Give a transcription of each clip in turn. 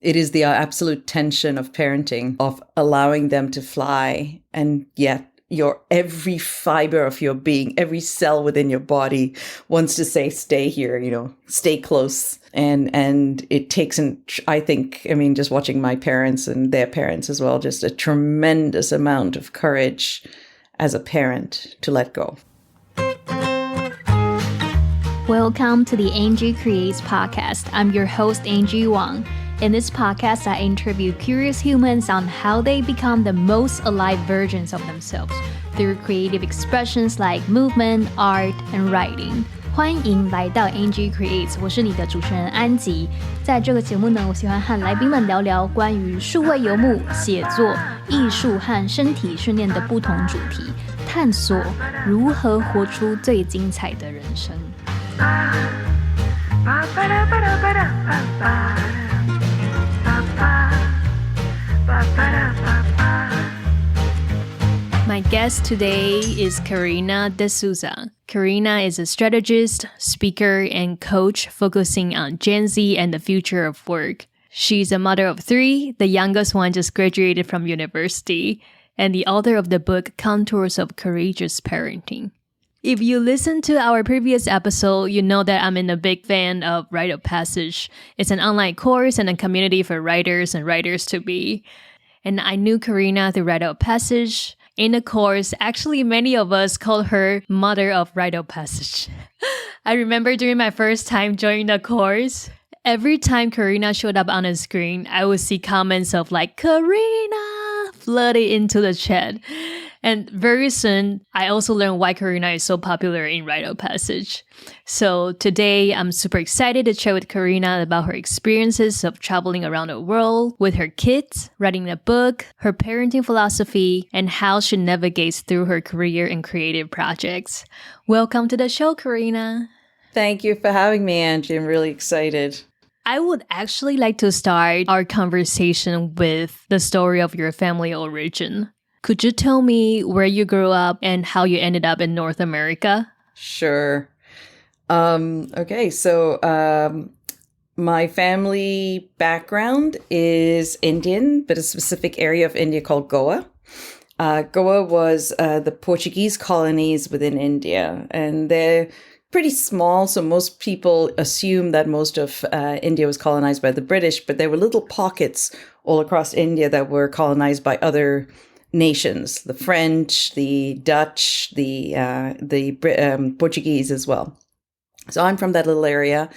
it is the absolute tension of parenting, of allowing them to fly, and yet your every fiber of your being, every cell within your body wants to say, stay here, stay close. And it takes, I think, just watching my parents and their parents as well, just a tremendous amount of courage as a parent to let go. Welcome to the Angie Creates podcast. I'm your host, Angie Wang. In this podcast, I interview curious humans on how they become the most alive versions of themselves through creative expressions like movement, art, and writing. 欢迎来到 Angie Creates， 我是你的主持人安吉。在这个节目呢，我喜欢和来宾们聊聊关于数位游牧、写作、艺术和身体训练的不同主题，探索如何活出最精彩的人生。My guest today is Karena de Souza. Karena is a strategist, speaker, and coach focusing on GenZ and the future of work. She's a mother of 3, the youngest one just graduated from university, and the author of the book Contours of Courageous Parenting. If you listen to our previous episode, you know that I'm a big fan of Rite of Passage. It's an online course and a community for writers and writers-to-be. And I knew Karena through Rite of Passage. In the course, actually many of us called her Mother of Rite of Passage. I remember during my first time joining the course, every time Karena showed up on the screen, I would see comments of like, Karena, flooded into the chat. And very soon, I also learned why Karena is so popular in Rite of Passage. So today, I'm super excited to chat with Karena about her experiences of traveling around the world with her kids, writing a book, her parenting philosophy, and how she navigates through her career and creative projects. Welcome to the show, Karena. Thank you for having me, Angie. I'm really excited. I would actually like to start our conversation with the story of your family origin. Could you tell me where you grew up and how you ended up in North America? Sure. Okay, so my family background is Indian, but a specific area of India called Goa. Goa was the Portuguese colonies within India, and they're pretty small, so most people assume that most of India was colonized by the British, but there were little pockets all across India that were colonized by other nations, the French, the Dutch, the Portuguese as well. So I'm from that little area.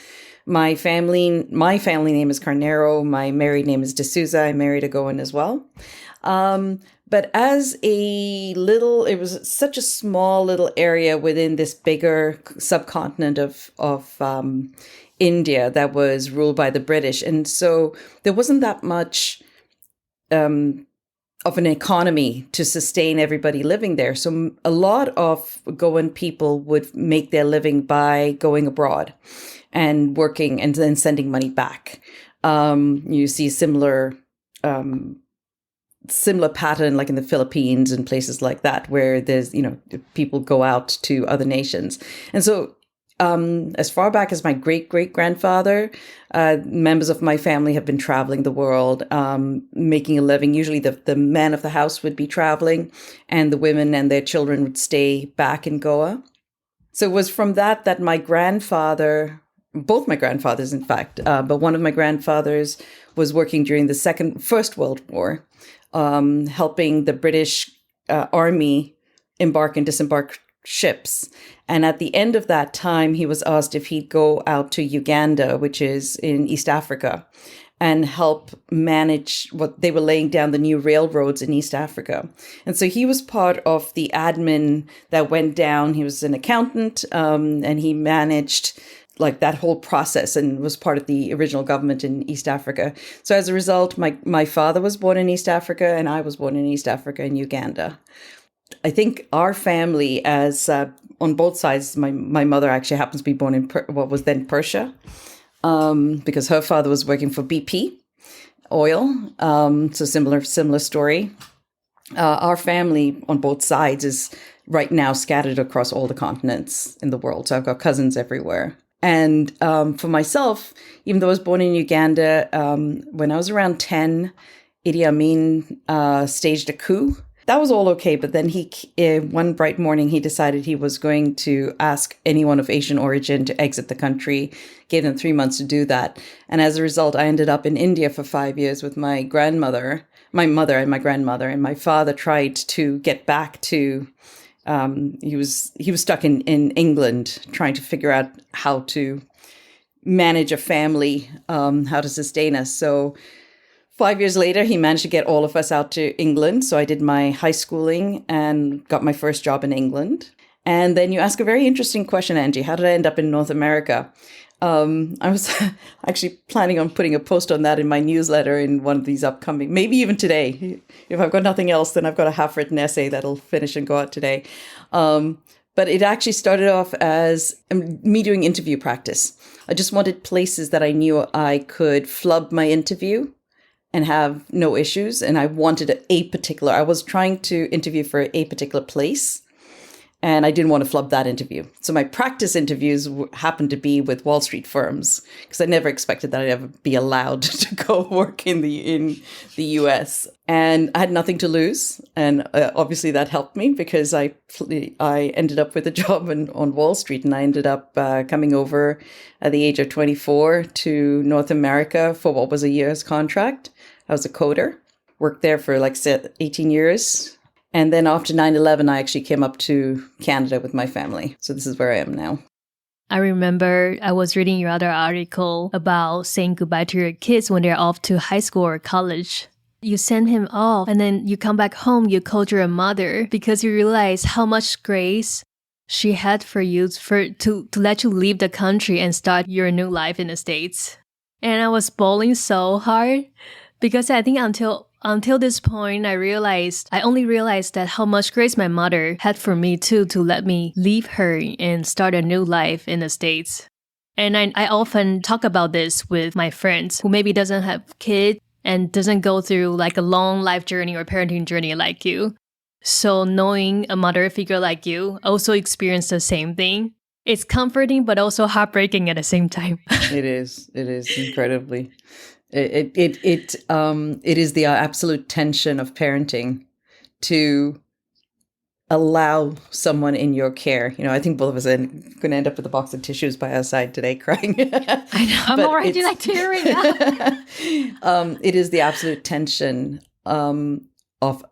My family name is Carnero. My married name is de Souza. I married a Goan as well. But it was such a small little area within this bigger subcontinent of India that was ruled by the British. And so there wasn't that much of an economy to sustain everybody living there. So a lot of Goan people would make their living by going abroad and working and then sending money back. You see similar pattern like in the Philippines and places like that, where there's, people go out to other nations. And so as far back as my great-great-grandfather, members of my family have been traveling the world, making a living. Usually the men of the house would be traveling and the women and their children would stay back in Goa. So it was from that my grandfather, both my grandfathers, in fact, but one of my grandfathers was working during the First World War, helping the British Army embark and disembark ships. And at the end of that time, he was asked if he'd go out to Uganda, which is in East Africa, and help manage what they were laying down the new railroads in East Africa. And so he was part of the admin that went down. He was an accountant, and he managed like that whole process and was part of the original government in East Africa. So as a result, my father was born in East Africa and I was born in East Africa in Uganda. I think our family, as on both sides, my mother actually happens to be born in what was then Persia, because her father was working for BP oil. So similar story. Our family on both sides is right now scattered across all the continents in the world. So I've got cousins everywhere. And for myself, even though I was born in Uganda, when I was around 10, Idi Amin staged a coup. That was all okay, but then one bright morning, he decided he was going to ask anyone of Asian origin to exit the country, gave them 3 months to do that. And as a result, I ended up in India for 5 years with my grandmother, my mother and my grandmother, and my father tried to get back to, he was stuck in England trying to figure out how to manage a family, how to sustain us. So 5 years later, he managed to get all of us out to England. So I did my high schooling and got my first job in England. And then you ask a very interesting question, Angie. How did I end up in North America? I was actually planning on putting a post on that in my newsletter in one of these upcoming, maybe even today. If I've got nothing else, then I've got a half-written essay that'll finish and go out today. But it actually started off as me doing interview practice. I just wanted places that I knew I could flub my interview and have no issues. And I wanted I was trying to interview for a particular place, and I didn't want to flub that interview. So my practice interviews happened to be with Wall Street firms, because I never expected that I'd ever be allowed to go work in the US. And I had nothing to lose. And obviously that helped me, because I ended up with a job on Wall Street, and I ended up coming over at the age of 24 to North America for what was a year's contract. I was a coder, worked there for 18 years. And then after 9/11, I actually came up to Canada with my family. So this is where I am now. I remember I was reading your other article about saying goodbye to your kids when they're off to high school or college. You send him off, and then you come back home, you called your mother, because you realize how much grace she had for you to let you leave the country and start your new life in the States. And I was bawling so hard, because I think until this point, I only realized that how much grace my mother had for me too, to let me leave her and start a new life in the States. And I often talk about this with my friends who maybe doesn't have kids and doesn't go through a long life journey or parenting journey like you. So knowing a mother figure like you also experienced the same thing, it's comforting but also heartbreaking at the same time. It is incredibly. It is the absolute tension of parenting to allow someone in your care. I think both of us are going to end up with a box of tissues by our side today, crying. I know, I'm already tearing up. It is the absolute tension of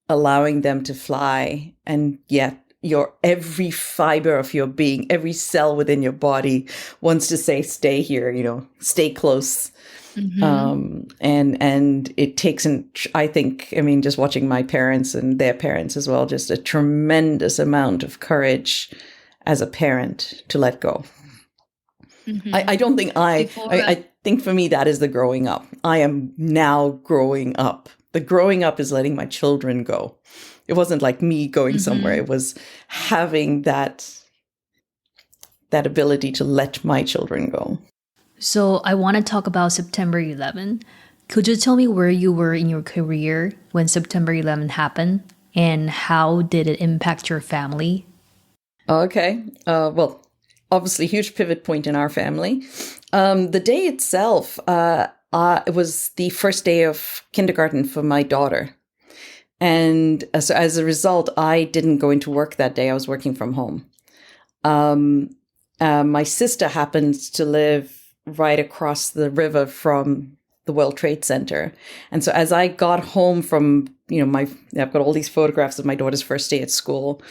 allowing them to fly, and yet your every fiber of your being, every cell within your body wants to say, stay here, stay close. Mm-hmm. And it takes, just watching my parents and their parents as well, just a tremendous amount of courage as a parent to let go. Mm-hmm. I think for me, that is the growing up. I am now growing up. The growing up is letting my children go. It wasn't like me going somewhere. It was having that ability to let my children go. So I want to talk about September 11. Could you tell me where you were in your career when September 11 happened, and how did it impact your family? Okay. Well, obviously, huge pivot point in our family. The day itself, it was the first day of kindergarten for my daughter. And so as a result, I didn't go into work that day. I was working from home. My sister happens to live right across the river from the World Trade Center. And so as I got home from, I've got all these photographs of my daughter's first day at school.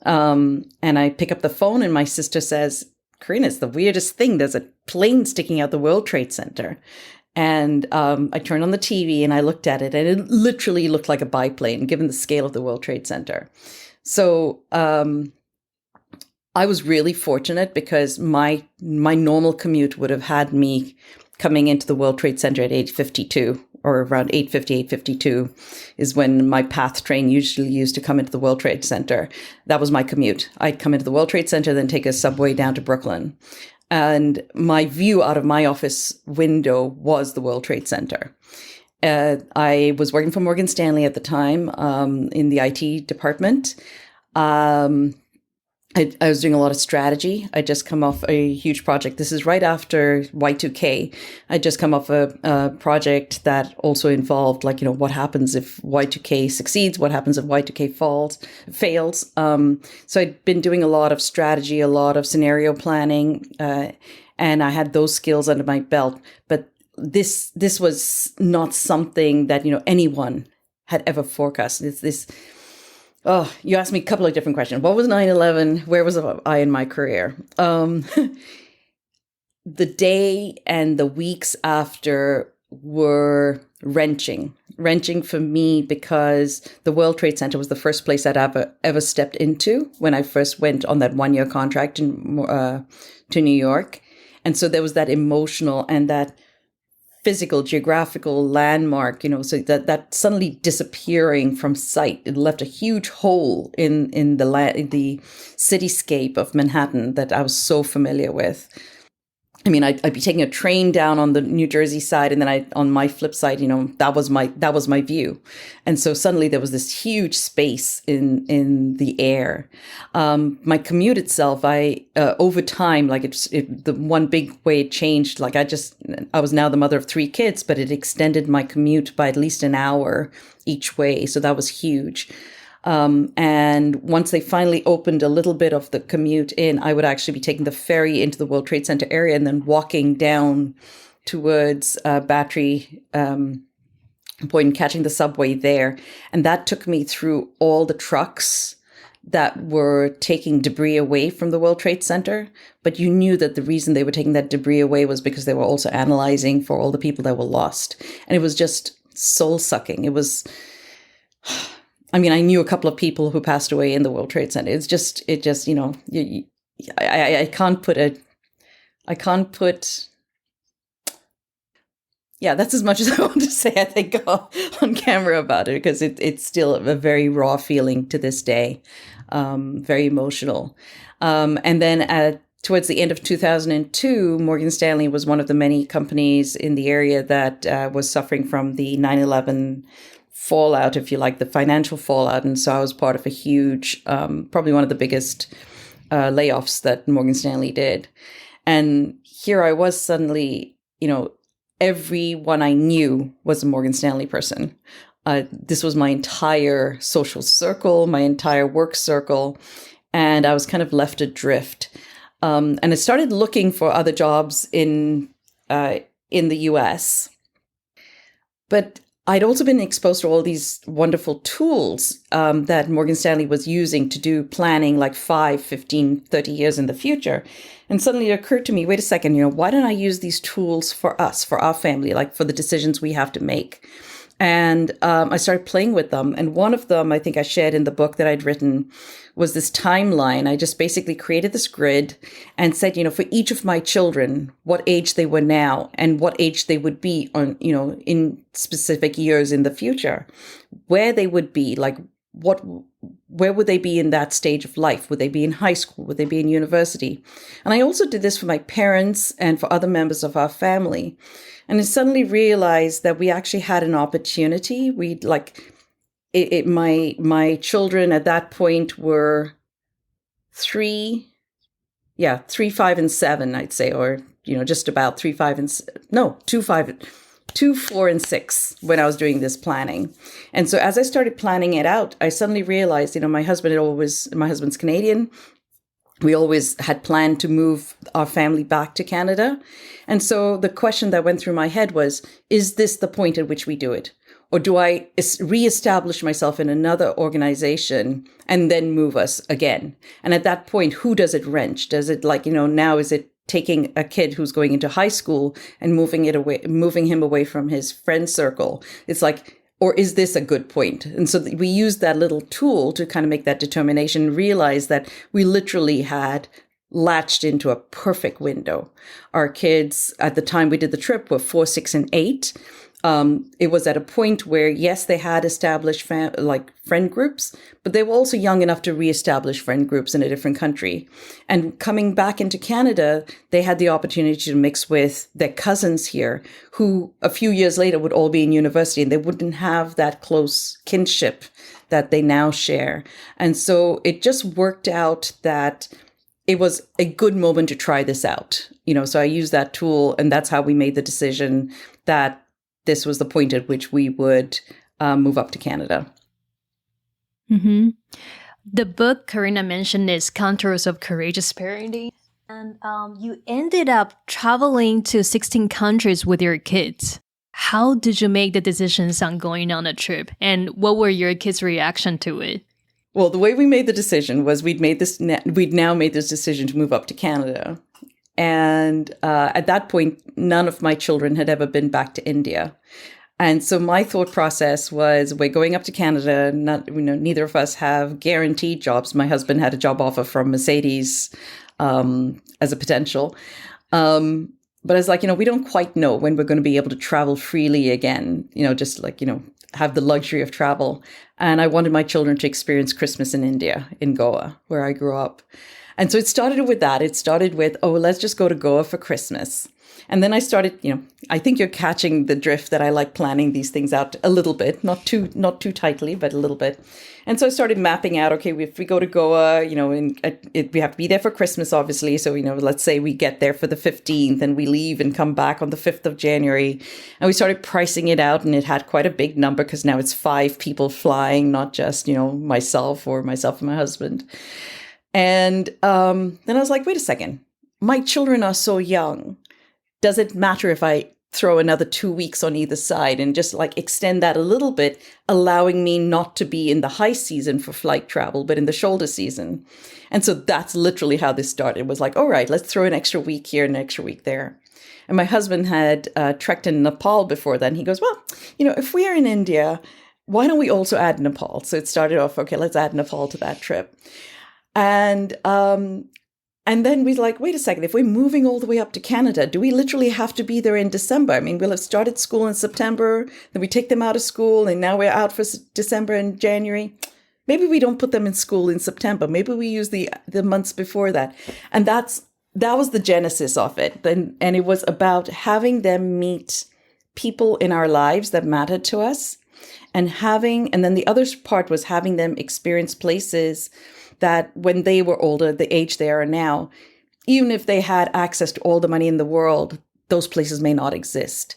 And I pick up the phone, and my sister says, Karena, it's the weirdest thing. There's a plane sticking out the World Trade Center. And I turned on the TV and I looked at it, and it literally looked like a biplane, given the scale of the World Trade Center. So I was really fortunate, because my normal commute would have had me coming into the World Trade Center at 8:52, or around 8:52 is when my PATH train usually used to come into the World Trade Center. That was my commute. I'd come into the World Trade Center, then take a subway down to Brooklyn. And my view out of my office window was the World Trade Center. I was working for Morgan Stanley at the time in the IT department. I was doing a lot of strategy. I just come off a huge project. This is right after Y2K. I just come off a project that also involved, like, what happens if Y2K succeeds? What happens if Y2K fails? So I'd been doing a lot of strategy, a lot of scenario planning, and I had those skills under my belt. But this was not something that, anyone had ever forecast. It's this. Oh, you asked me a couple of different questions. What was 9/11? Where was I in my career? The day and the weeks after were wrenching for me, because the World Trade Center was the first place I'd ever stepped into when I first went on that 1-year contract to New York. And so there was that emotional and that physical, geographical landmark, so that suddenly disappearing from sight, it left a huge hole in the cityscape of Manhattan that I was so familiar with. I mean, I'd be taking a train down on the New Jersey side, and then on my flip side, that was my view. And so suddenly there was this huge space in the air. My commute itself, over time, like the one big way it changed, like I was now the mother of 3 kids, but it extended my commute by at least an hour each way. So that was huge. And once they finally opened a little bit of the commute in, I would actually be taking the ferry into the World Trade Center area and then walking down towards Battery Point and catching the subway there. And that took me through all the trucks that were taking debris away from the World Trade Center. But you knew that the reason they were taking that debris away was because they were also analyzing for all the people that were lost. And it was just soul-sucking. It was... I mean, I knew a couple of people who passed away in the World Trade Center. I can't put, yeah, that's as much as I want to say, I think, on camera about it, because it's still a very raw feeling to this day, very emotional. And then towards the end of 2002, Morgan Stanley was one of the many companies in the area that was suffering from the 9/11 fallout, if you like, the financial fallout. And so I was part of a huge, probably one of the biggest layoffs that Morgan Stanley did. And here I was suddenly, everyone I knew was a Morgan Stanley person. This was my entire social circle, my entire work circle, and I was kind of left adrift. And I started looking for other jobs in the US. But I'd also been exposed to all these wonderful tools that Morgan Stanley was using to do planning like 5, 15, 30 years in the future. And suddenly it occurred to me, wait a second, why don't I use these tools for us, for our family, like for the decisions we have to make? And I started playing with them. And one of them, I think I shared in the book that I'd written, was this timeline. I just basically created this grid and said, for each of my children, what age they were now and what age they would be on, in specific years in the future, where they would be, like where would they be in that stage of life? Would they be in high school? Would they be in university? And I also did this for my parents and for other members of our family. And I suddenly realized that we actually had an opportunity. My children at that point were 3, 5, and 7, I'd say, or, just about 3, 5, and 2, 4, and 6 when I was doing this planning. And so as I started planning it out, I suddenly realized, my husband's Canadian. We always had planned to move our family back to Canada. And so the question that went through my head was, is this the point at which we do it? Or do I reestablish myself in another organization and then move us again? And at that point, who does it wrench? Does it now is it taking a kid who's going into high school and moving him away from his friend circle? It's like, or is this a good point? And so we used that little tool to kind of make that determination, realize that we literally had latched into a perfect window. Our kids at the time we did the trip were 4, 6, and 8. It was at a point where, yes, they had established friend groups, but they were also young enough to reestablish friend groups in a different country. And coming back into Canada, they had the opportunity to mix with their cousins here, who a few years later would all be in university, and they wouldn't have that close kinship that they now share. And so it just worked out that it was a good moment to try this out. So I used that tool, and that's how we made the decision that this was the point at which we would move up to Canada. Mm-hmm. The book Karena mentioned is Contours of Courageous Parenting. And you ended up traveling to 16 countries with your kids. How did you make the decisions on going on a trip? And what were your kids' reaction to it? Well, the way we made the decision was we'd now made this decision to move up to Canada. And at that point, none of my children had ever been back to India. And so my thought process was, we're going up to Canada. Neither of us have guaranteed jobs. My husband had a job offer from Mercedes as a potential. But I was like, we don't quite know when we're going to be able to travel freely again, have the luxury of travel. And I wanted my children to experience Christmas in India, in Goa, where I grew up. And so it started with that. It started with, let's just go to Goa for Christmas. And then I started, I think you're catching the drift that I like planning these things out a little bit, not too tightly, but a little bit. And so I started mapping out, okay, if we go to Goa, we have to be there for Christmas, obviously. So, let's say we get there for the 15th and we leave and come back on the 5th of January. And we started pricing it out, and it had quite a big number because now it's 5 people flying, not just, myself and my husband. And then I was like, wait a second, my children are so young. Does it matter if I throw another 2 weeks on either side and just extend that a little bit, allowing me not to be in the high season for flight travel, but in the shoulder season? And so that's literally how this started. It was like, all right, let's throw an extra week here and an extra week there. And my husband had trekked in Nepal before then. He goes, well, if we are in India, why don't we also add Nepal? So it started off, okay, let's add Nepal to that trip. And then we're like, wait a second, if we're moving all the way up to Canada, do we literally have to be there in December? I mean, we'll have started school in September, then we take them out of school, and now we're out for December and January. Maybe we don't put them in school in September. Maybe we use the months before that. And that was the genesis of it. And it was about having them meet people in our lives that mattered to us, and then the other part was having them experience places that when they were older, the age they are now, even if they had access to all the money in the world, those places may not exist.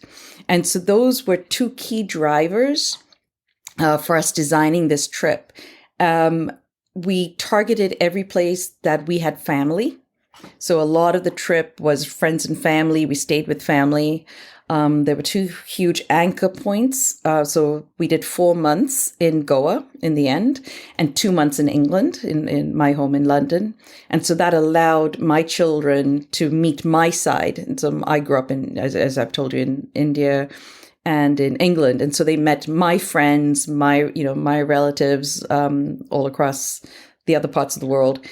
And so those were 2 key drivers for us designing this trip. We targeted every place that we had family. So a lot of the trip was friends and family. We stayed with family. There were 2 huge anchor points. So we did 4 months in Goa in the end, and 2 months in England, in my home in London. And so that allowed my children to meet my side. And so I grew up as I've told you, in India and in England. And so they met my friends, my relatives, all across the other parts of the world.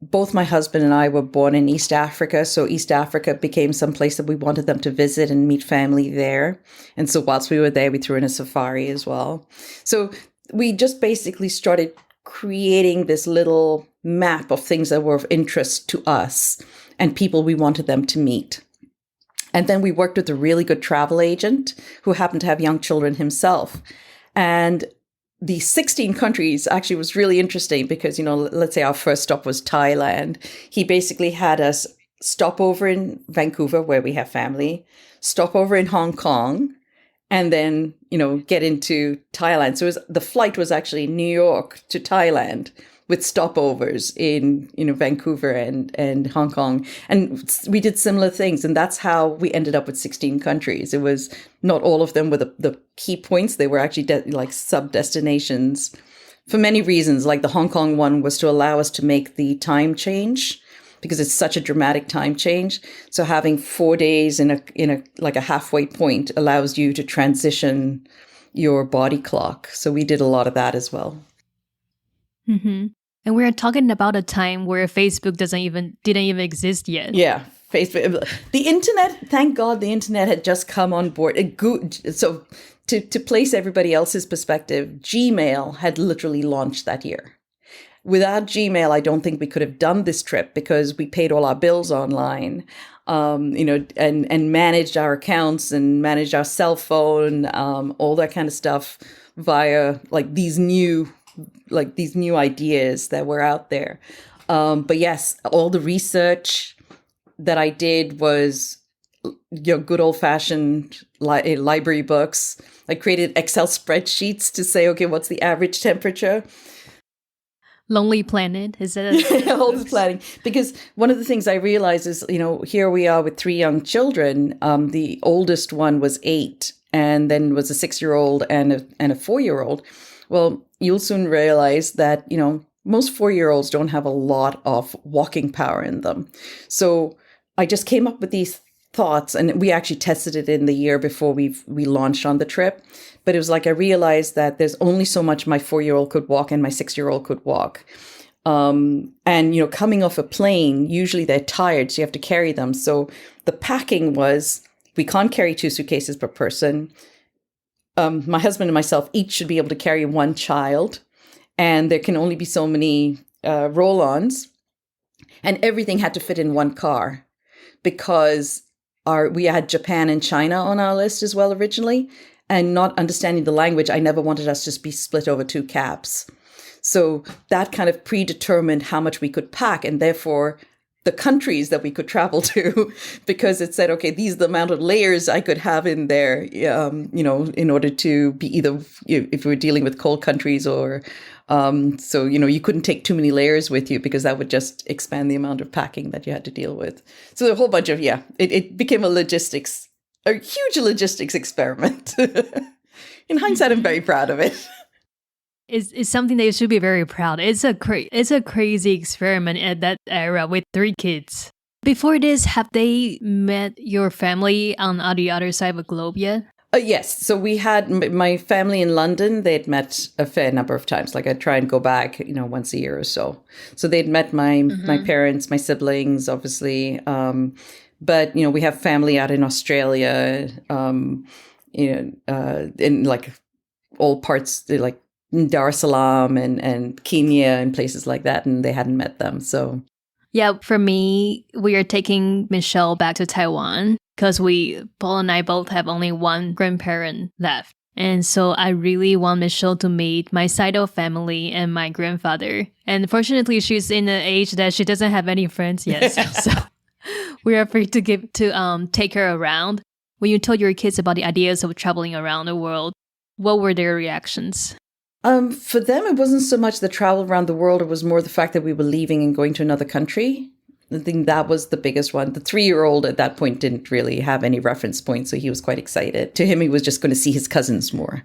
Both my husband and I were born in East Africa, so East Africa became some place that we wanted them to visit and meet family there. And so whilst we were there, we threw in a safari as well. So we just basically started creating this little map of things that were of interest to us and people we wanted them to meet. And then we worked with a really good travel agent who happened to have young children himself. And the 16 countries actually was really interesting because, let's say our first stop was Thailand. He basically had us stop over in Vancouver, where we have family, stop over in Hong Kong, and then, get into Thailand. So the flight was actually New York to Thailand with stopovers in, Vancouver and Hong Kong. And we did similar things. And that's how we ended up with 16 countries. It was not all of them were the key points. They were actually sub-destinations for many reasons. Like the Hong Kong one was to allow us to make the time change because it's such a dramatic time change. So having 4 days in a halfway point allows you to transition your body clock. So we did a lot of that as well. Mm-hmm. And we're talking about a time where Facebook didn't even exist yet. Yeah. Facebook, the internet. Thank God, the internet had just come on board. So to place everybody else's perspective, Gmail had literally launched that year. Without Gmail, I don't think we could have done this trip because we paid all our bills online, and managed our accounts and managed our cell phone, all that kind of stuff via these new ideas that were out there. But yes, all the research that I did was good old fashioned library books. I created Excel spreadsheets to say, okay, what's the average temperature? Lonely Planet, is that all this planning? Because one of the things I realized is, here we are with 3 young children. The oldest one was 8, and then was a 6-year-old and a 4-year-old. Well, you'll soon realize that, most 4-year-olds don't have a lot of walking power in them. So I just came up with these thoughts, and we actually tested it in the year before we launched on the trip. But it was like I realized that there's only so much my 4-year-old could walk and my 6-year-old could walk. And, coming off a plane, usually they're tired, so you have to carry them. So the packing was, we can't carry 2 suitcases per person. My husband and myself each should be able to carry 1 child, and there can only be so many roll-ons, and everything had to fit in 1 car because we had Japan and China on our list as well originally, and not understanding the language, I never wanted us to just be split over 2 cabs. So that kind of predetermined how much we could pack, and therefore the countries that we could travel to, because it said, okay, these are the amount of layers I could have in there, in order to be either, if we were dealing with cold countries or, you couldn't take too many layers with you because that would just expand the amount of packing that you had to deal with. So a whole bunch of, it became a huge logistics experiment. In hindsight, I'm very proud of it. It's something that you should be very proud. It's a crazy experiment at that era with 3 kids. Before this, have they met your family on the other side of the globe yet? Yes. So we had my family in London. They'd met a fair number of times. Like I'd try and go back, once a year or so. So they'd met my parents, my siblings, obviously. But, we have family out in Australia, in all parts, like Dar es Salaam and Kenya and places like that. And they hadn't met them. So. Yeah, for me, we are taking Michelle back to Taiwan because Paul and I both have only 1 grandparent left. And so I really want Michelle to meet my side of family and my grandfather. And fortunately, she's in an age that she doesn't have any friends yet. So we are free to take her around. When you told your kids about the ideas of traveling around the world, what were their reactions? For them, it wasn't so much the travel around the world. It was more the fact that we were leaving and going to another country. I think that was the biggest one. The 3-year-old at that point didn't really have any reference point, so he was quite excited. To him, he was just going to see his cousins more,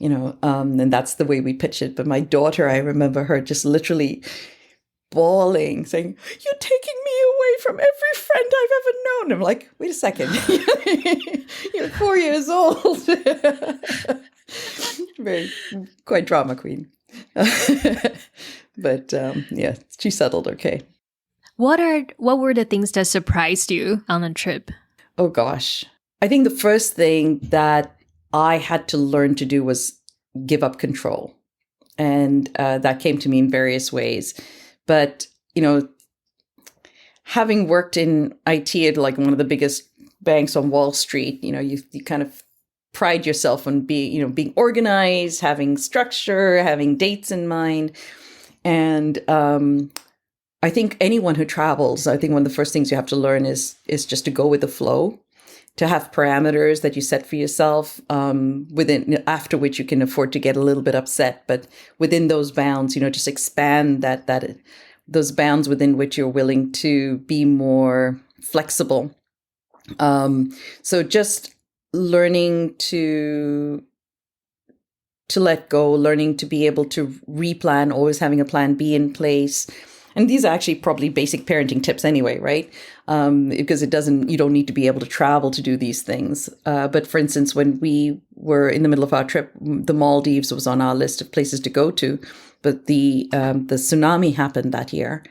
and that's the way we pitched it. But my daughter, I remember her just literally bawling, saying, "You're taking me away from every friend I've ever known." I'm like, wait a second. You're 4 years old. Quite drama queen. But she settled okay. What were the things that surprised you on the trip? Oh gosh. I think the first thing that I had to learn to do was give up control. And that came to me in various ways. But, having worked in IT at like one of the biggest banks on Wall Street, you kind of pride yourself on being organized, having structure, having dates in mind. And I think anyone who travels, I think one of the first things you have to learn is just to go with the flow, to have parameters that you set for yourself after which you can afford to get a little bit upset. But within those bounds, just expand those bounds within which you're willing to be more flexible. So just learning to let go, learning to be able to replan, always having a plan B in place. And these are actually probably basic parenting tips anyway, right? Because you don't need to be able to travel to do these things. But for instance, when we were in the middle of our trip, the Maldives was on our list of places to go to, but the tsunami happened that year.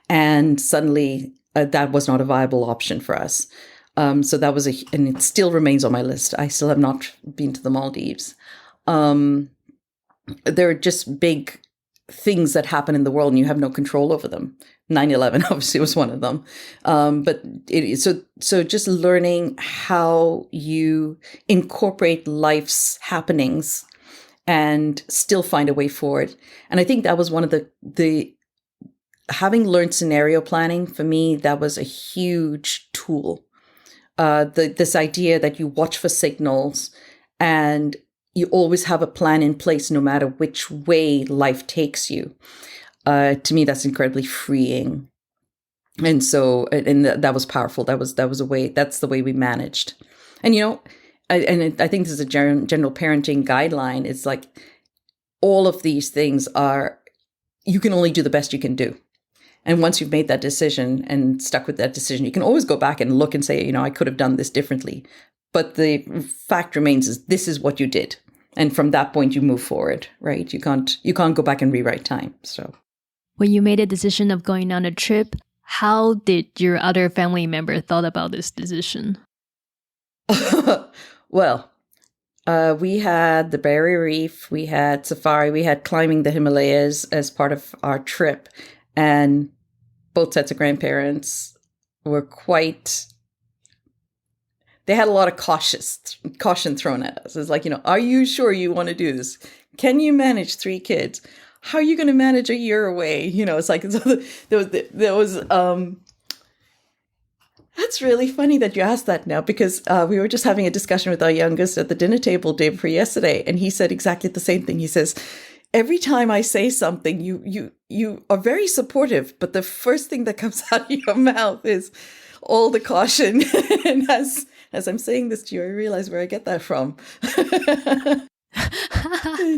And suddenly that was not a viable option for us. So that was and it still remains on my list. I still have not been to the Maldives. There are just big things that happen in the world and you have no control over them. 9/11 obviously was one of them. So just learning how you incorporate life's happenings and still find a way forward. And I think that was one of the having learned scenario planning, for me, that was a huge tool. This idea that you watch for signals and you always have a plan in place no matter which way life takes you. To me, that's incredibly freeing. And so, and that was powerful. That's the way we managed. And, I think this is a general parenting guideline. It's like all of these things you can only do the best you can do. And once you've made that decision and stuck with that decision, you can always go back and look and say, I could have done this differently. But the fact remains is this is what you did. And from that point, you move forward, right? You can't go back and rewrite time. So when you made a decision of going on a trip, how did your other family member thought about this decision? Well, we had the Barrier Reef, we had safari, we had climbing the Himalayas as part of our trip. And both sets of grandparents were they had a lot of caution thrown at us. It's like, are you sure you want to do this? Can you manage 3 kids? How are you going to manage a year away? It's like, there was that's really funny that you asked that now, because we were just having a discussion with our youngest at the dinner table day before yesterday. And he said exactly the same thing. He says, every time I say something, you are very supportive, but the first thing that comes out of your mouth is all the caution. And as I'm saying this to you, I realize where I get that from.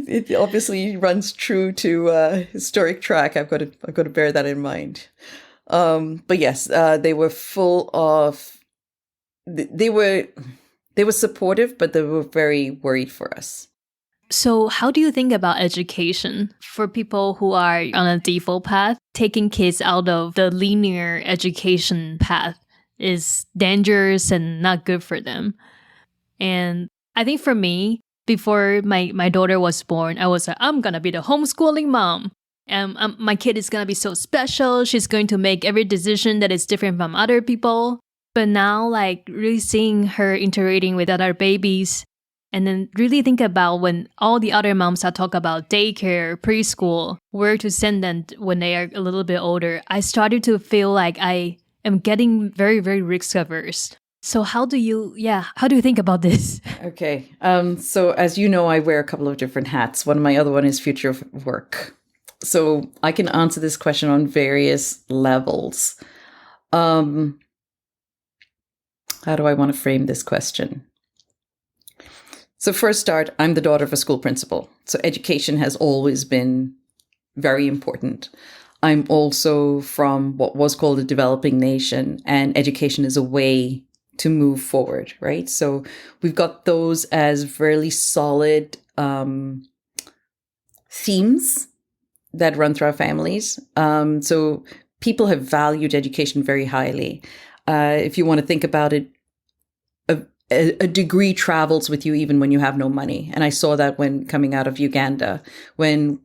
It obviously runs true to historic track. I've got to bear that in mind. But yes, they were full of. They were supportive, but they were very worried for us. So how do you think about education for people who are on a default path? Taking kids out of the linear education path is dangerous and not good for them. And I think for me, before my daughter was born, I was like, I'm going to be the homeschooling mom. And my kid is going to be so special. She's going to make every decision that is different from other people. But now, really seeing her interacting with other babies, and then really think about when all the other moms are talking about daycare, preschool, where to send them when they are a little bit older, I started to feel like I am getting very, very risk averse. So how do you think about this? Okay. So as you know, I wear a couple of different hats. My other one is future of work. So I can answer this question on various levels. How do I want to frame this question? So first start, I'm the daughter of a school principal. So education has always been very important. I'm also from what was called a developing nation, and education is a way to move forward, right? So we've got those as really solid themes that run through our families. So people have valued education very highly. If you want to think about it, a degree travels with you even when you have no money. And I saw that when coming out of Uganda, when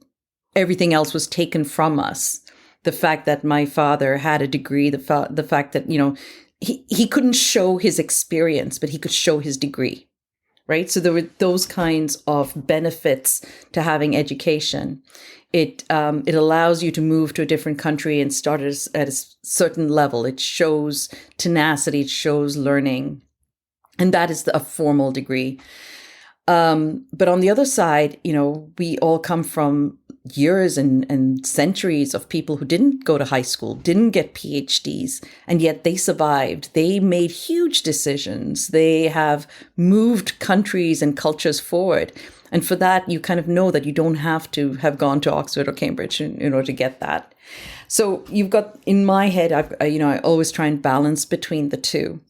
everything else was taken from us. The fact that my father had a degree, the fact that, he couldn't show his experience, but he could show his degree, right? So there were those kinds of benefits to having education. It allows you to move to a different country and start at a certain level. It shows tenacity, it shows learning. And that is a formal degree. But on the other side, we all come from years and centuries of people who didn't go to high school, didn't get PhDs, and yet they survived. They made huge decisions. They have moved countries and cultures forward. And for that, you kind of know that you don't have to have gone to Oxford or Cambridge in order to get that. So you've got, in my head, I always try and balance between the two.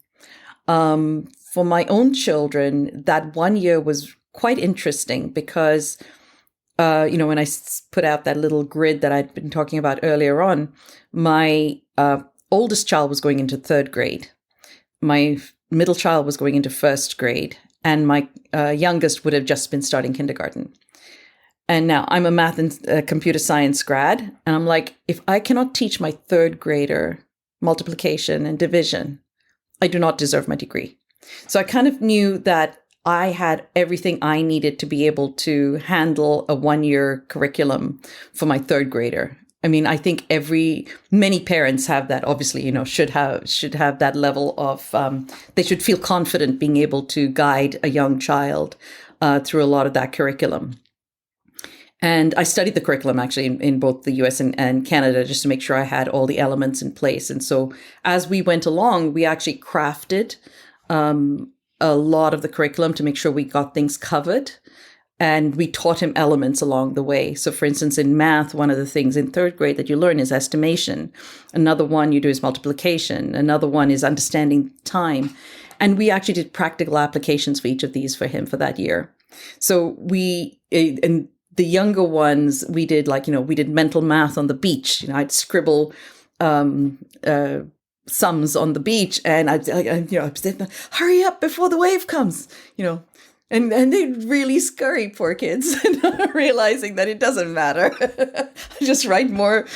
For my own children, that 1 year was quite interesting because, when I put out that little grid that I'd been talking about earlier on, my oldest child was going into third grade. My middle child was going into first grade. And my youngest would have just been starting kindergarten. And now I'm a math and computer science grad. And I'm like, if I cannot teach my third grader multiplication and division, I do not deserve my degree. So I kind of knew that I had everything I needed to be able to handle a 1-year curriculum for my third grader. I mean, I think many parents have that, obviously, should have that level of, they should feel confident being able to guide a young child through a lot of that curriculum. And I studied the curriculum actually in both the US and Canada just to make sure I had all the elements in place. And so as we went along, we actually crafted a lot of the curriculum to make sure we got things covered. And we taught him elements along the way. So for instance, in math, one of the things in third grade that you learn is estimation. Another one you do is multiplication. Another one is understanding time. And we actually did practical applications for each of these for him for that year. So and the younger ones, we did we did mental math on the beach. I'd scribble sums on the beach, and I'd say, hurry up before the wave comes, And they'd really scurry, poor kids, realizing that it doesn't matter. Just write more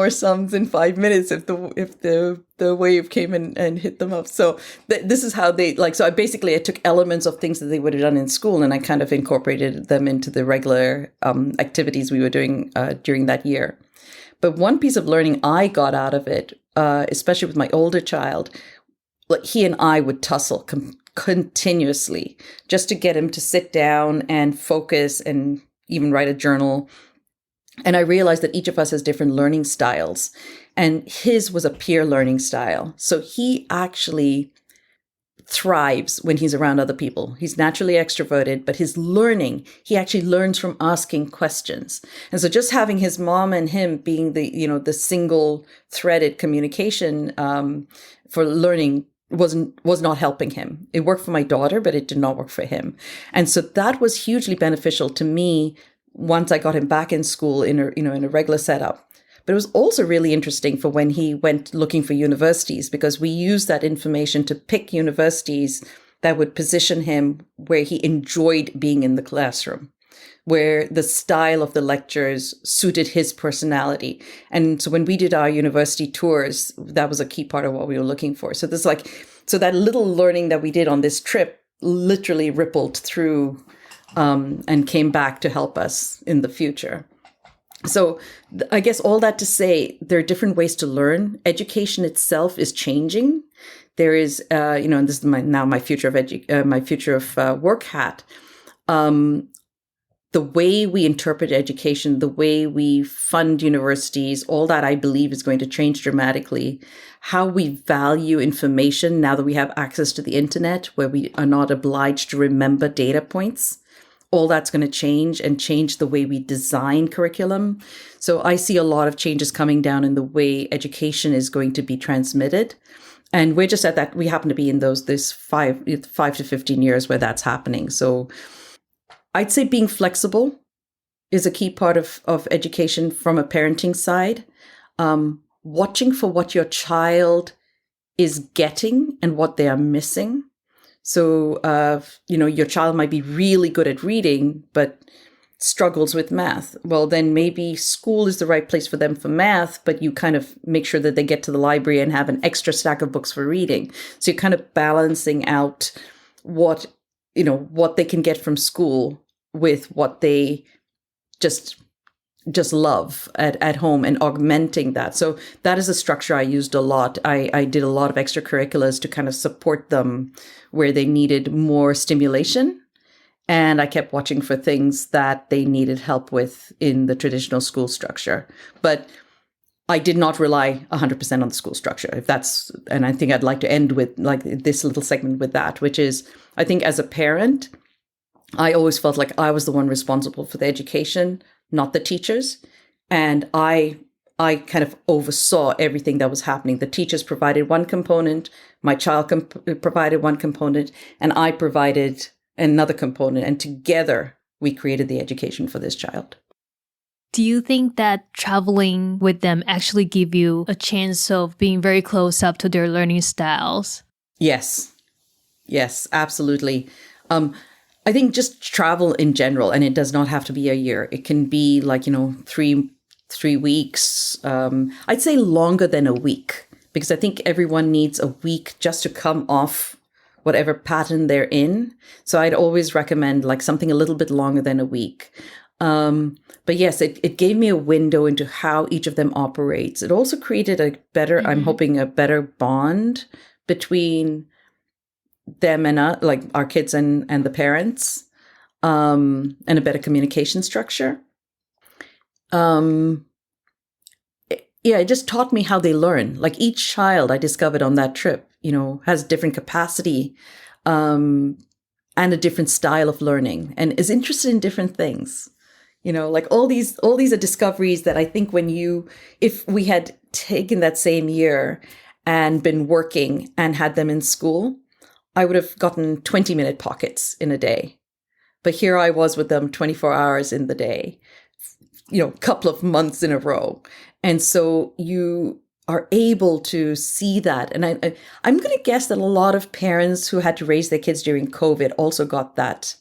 sums in 5 minutes if the wave came and hit them up. So this is how they So I took elements of things that they would have done in school, and I kind of incorporated them into the regular activities we were doing during that year. But one piece of learning I got out of it, especially with my older child, he and I would tussle continuously just to get him to sit down and focus and even write a journal. And I realized that each of us has different learning styles, and his was a peer learning style. So he actually thrives when he's around other people. He's naturally extroverted, but his learning, he actually learns from asking questions. And so just having his mom and him being the single threaded communication for learning was not helping him. It worked for my daughter, but it did not work for him. And so that was hugely beneficial to me once I got him back in school in a regular setup. But it was also really interesting for when he went looking for universities, because we used that information to pick universities that would position him where he enjoyed being in the classroom, where the style of the lectures suited his personality. And so when we did our university tours, that was a key part of what we were looking for. So that little learning that we did on this trip literally rippled through and came back to help us in the future. So I guess all that to say, there are different ways to learn. Education itself is changing. There is, and this is my future of work hat. The way we interpret education, the way we fund universities, all that I believe is going to change dramatically. How we value information now that we have access to the internet, where we are not obliged to remember data points. All that's going to change the way we design curriculum. So I see a lot of changes coming down in the way education is going to be transmitted. And we're just at that, we happen to be in this 5 to 15 years where that's happening. So I'd say being flexible is a key part of education from a parenting side. Watching for what your child is getting and what they are missing. So, your child might be really good at reading, but struggles with math. Well, then maybe school is the right place for them for math, but you kind of make sure that they get to the library and have an extra stack of books for reading. So you're kind of balancing out what they can get from school with what they just love at home, and augmenting that. So that is a structure I used a lot. I did a lot of extracurriculars to kind of support them where they needed more stimulation. And I kept watching for things that they needed help with in the traditional school structure. But I did not rely 100% on the school structure. And I think I'd like to end with like this little segment with that, which is, I think as a parent, I always felt like I was the one responsible for the education, not the teachers. And I kind of oversaw everything that was happening. The teachers provided one component, my child provided one component, and I provided another component. And together we created the education for this child. Do you think that traveling with them actually give you a chance of being very close up to their learning styles? Yes. Yes, absolutely. I think just travel in general, and it does not have to be a year. It can be like, 3 weeks. I'd say longer than a week, because I think everyone needs a week just to come off whatever pattern they're in. So I'd always recommend like something a little bit longer than a week. But yes, it gave me a window into how each of them operates. It also created a better, I'm hoping, a better bond between them and like our kids and the parents, and a better communication structure. It just taught me how they learn. Like each child I discovered on that trip, has different capacity, and a different style of learning, and is interested in different things. Like all these are discoveries that I think if we had taken that same year and been working and had them in school, I would have gotten 20-minute pockets in a day. But here I was with them 24 hours in the day, couple of months in a row. And so you are able to see that. And I'm going to guess that a lot of parents who had to raise their kids during COVID also got that.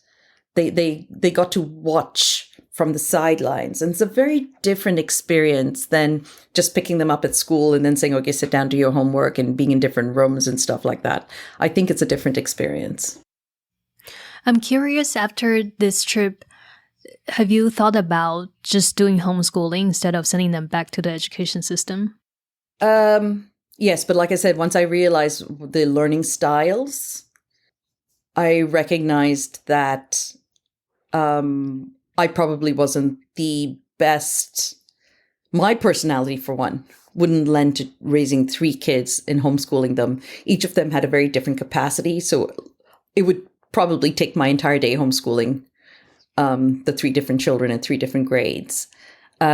They got to watch from the sidelines. And it's a very different experience than just picking them up at school and then saying, okay, sit down, do your homework, and being in different rooms and stuff like that. I think it's a different experience. I'm curious, after this trip, have you thought about just doing homeschooling instead of sending them back to the education system? Yes, but like I said, once I realized the learning styles, I recognized that I probably wasn't the best. My personality, for one, wouldn't lend to raising 3 kids and homeschooling them. Each of them had a very different capacity. So it would probably take my entire day homeschooling the 3 different children in 3 different grades.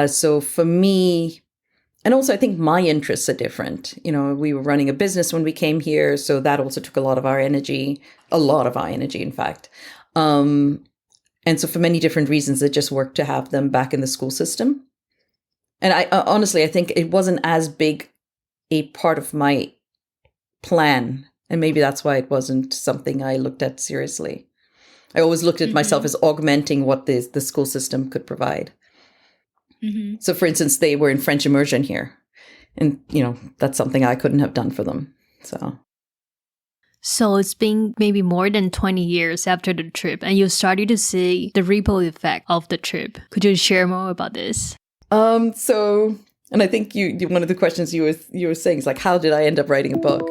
So for me, and also I think my interests are different. We were running a business when we came here, so that also took a lot of our energy, in fact. And so for many different reasons, it just worked to have them back in the school system. And I honestly, I think it wasn't as big a part of my plan. And maybe that's why it wasn't something I looked at seriously. I always looked at myself as augmenting what the school system could provide. So for instance, they were in French immersion here. And, that's something I couldn't have done for them. So it's been maybe more than 20 years after the trip, and you started to see the ripple effect of the trip. Could you share more about this? And I think one of the questions you were saying is like, how did I end up writing a book?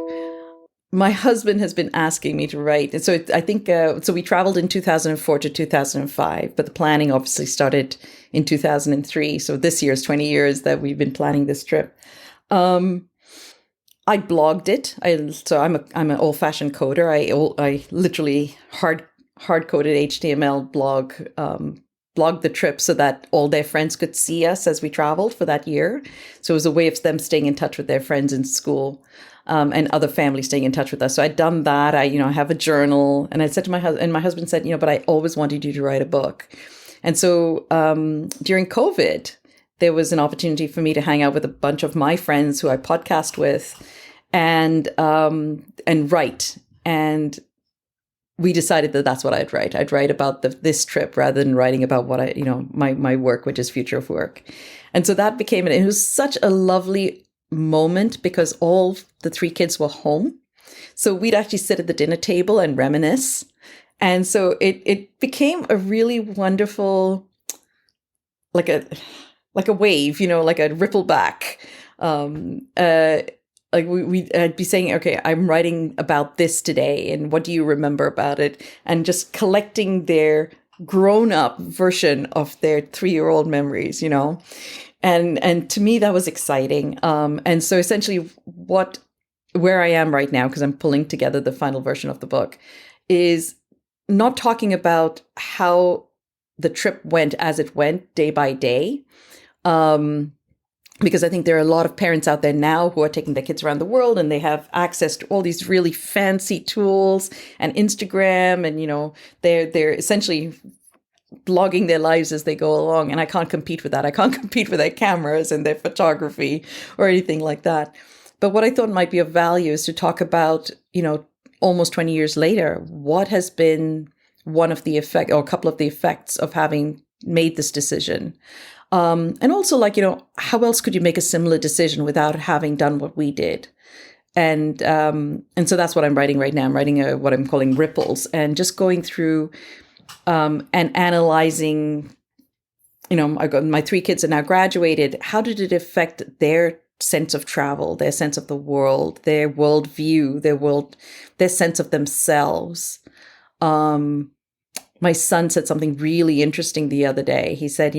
My husband has been asking me to write. And so I think, so we traveled in 2004 to 2005, but the planning obviously started in 2003. So this year's 20 years that we've been planning this trip. I blogged it. So I'm an old-fashioned coder. I literally hard-coded HTML blogged the trip so that all their friends could see us as we traveled for that year. So it was a way of them staying in touch with their friends in school, and other families staying in touch with us. So I'd done that. I have a journal, and I said to my husband, and my husband said, but I always wanted you to write a book. And so during COVID, there was an opportunity for me to hang out with a bunch of my friends who I podcast with, and write. And we decided that that's what I'd write. I'd write about this trip rather than writing about what my work, which is future of work. And so that became it was such a lovely moment because all the 3 kids were home. So we'd actually sit at the dinner table and reminisce. And so it became a really wonderful, like a wave, like a ripple back. Like I'd be saying, okay, I'm writing about this today, and what do you remember about it? And just collecting their grown-up version of their 3-year-old memories, and to me that was exciting. And so essentially, where I am right now, because I'm pulling together the final version of the book, is not talking about how the trip went as it went day by day. Because I think there are a lot of parents out there now who are taking their kids around the world, and they have access to all these really fancy tools and Instagram, and they're essentially blogging their lives as they go along. And I can't compete with that. I can't compete with their cameras and their photography or anything like that. But what I thought might be of value is to talk about, almost 20 years later, what has been one of the effect or a couple of the effects of having made this decision. And also how else could you make a similar decision without having done what we did? And so that's what I'm writing right now. I'm writing what I'm calling ripples, and just going through and analyzing, I got my 3 kids are now graduated. How did it affect their sense of travel, their sense of the world, their worldview, their sense of themselves? My son said something really interesting the other day. He said,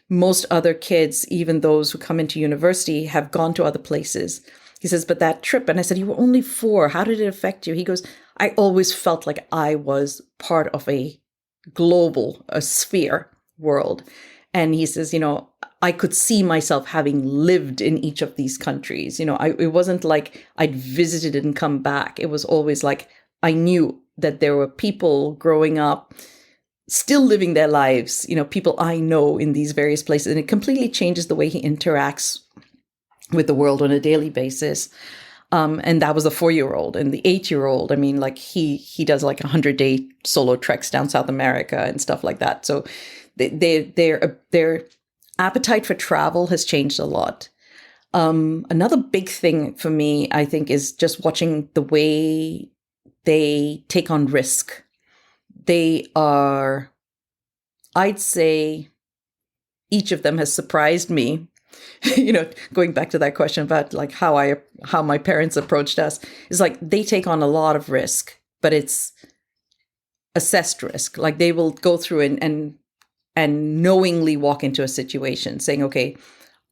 most other kids, even those who come into university, have gone to other places. He says, but that trip, and I said, you were only 4. How did it affect you? He goes, I always felt like I was part of a sphere world. And he says, I could see myself having lived in each of these countries. It wasn't like I'd visited and come back. It was always like I knew that there were people growing up still living their lives, people I know in these various places. And it completely changes the way he interacts with the world on a daily basis. And that was the 4-year-old. And the 8-year-old, he does 100-day solo treks down South America and stuff like that. So their appetite for travel has changed a lot. Another big thing for me, I think, is just watching the way they take on risk. They are, I'd say, each of them has surprised me. Going back to that question about how my parents approached us, is they take on a lot of risk, but it's assessed risk. They will go through and knowingly walk into a situation saying, okay,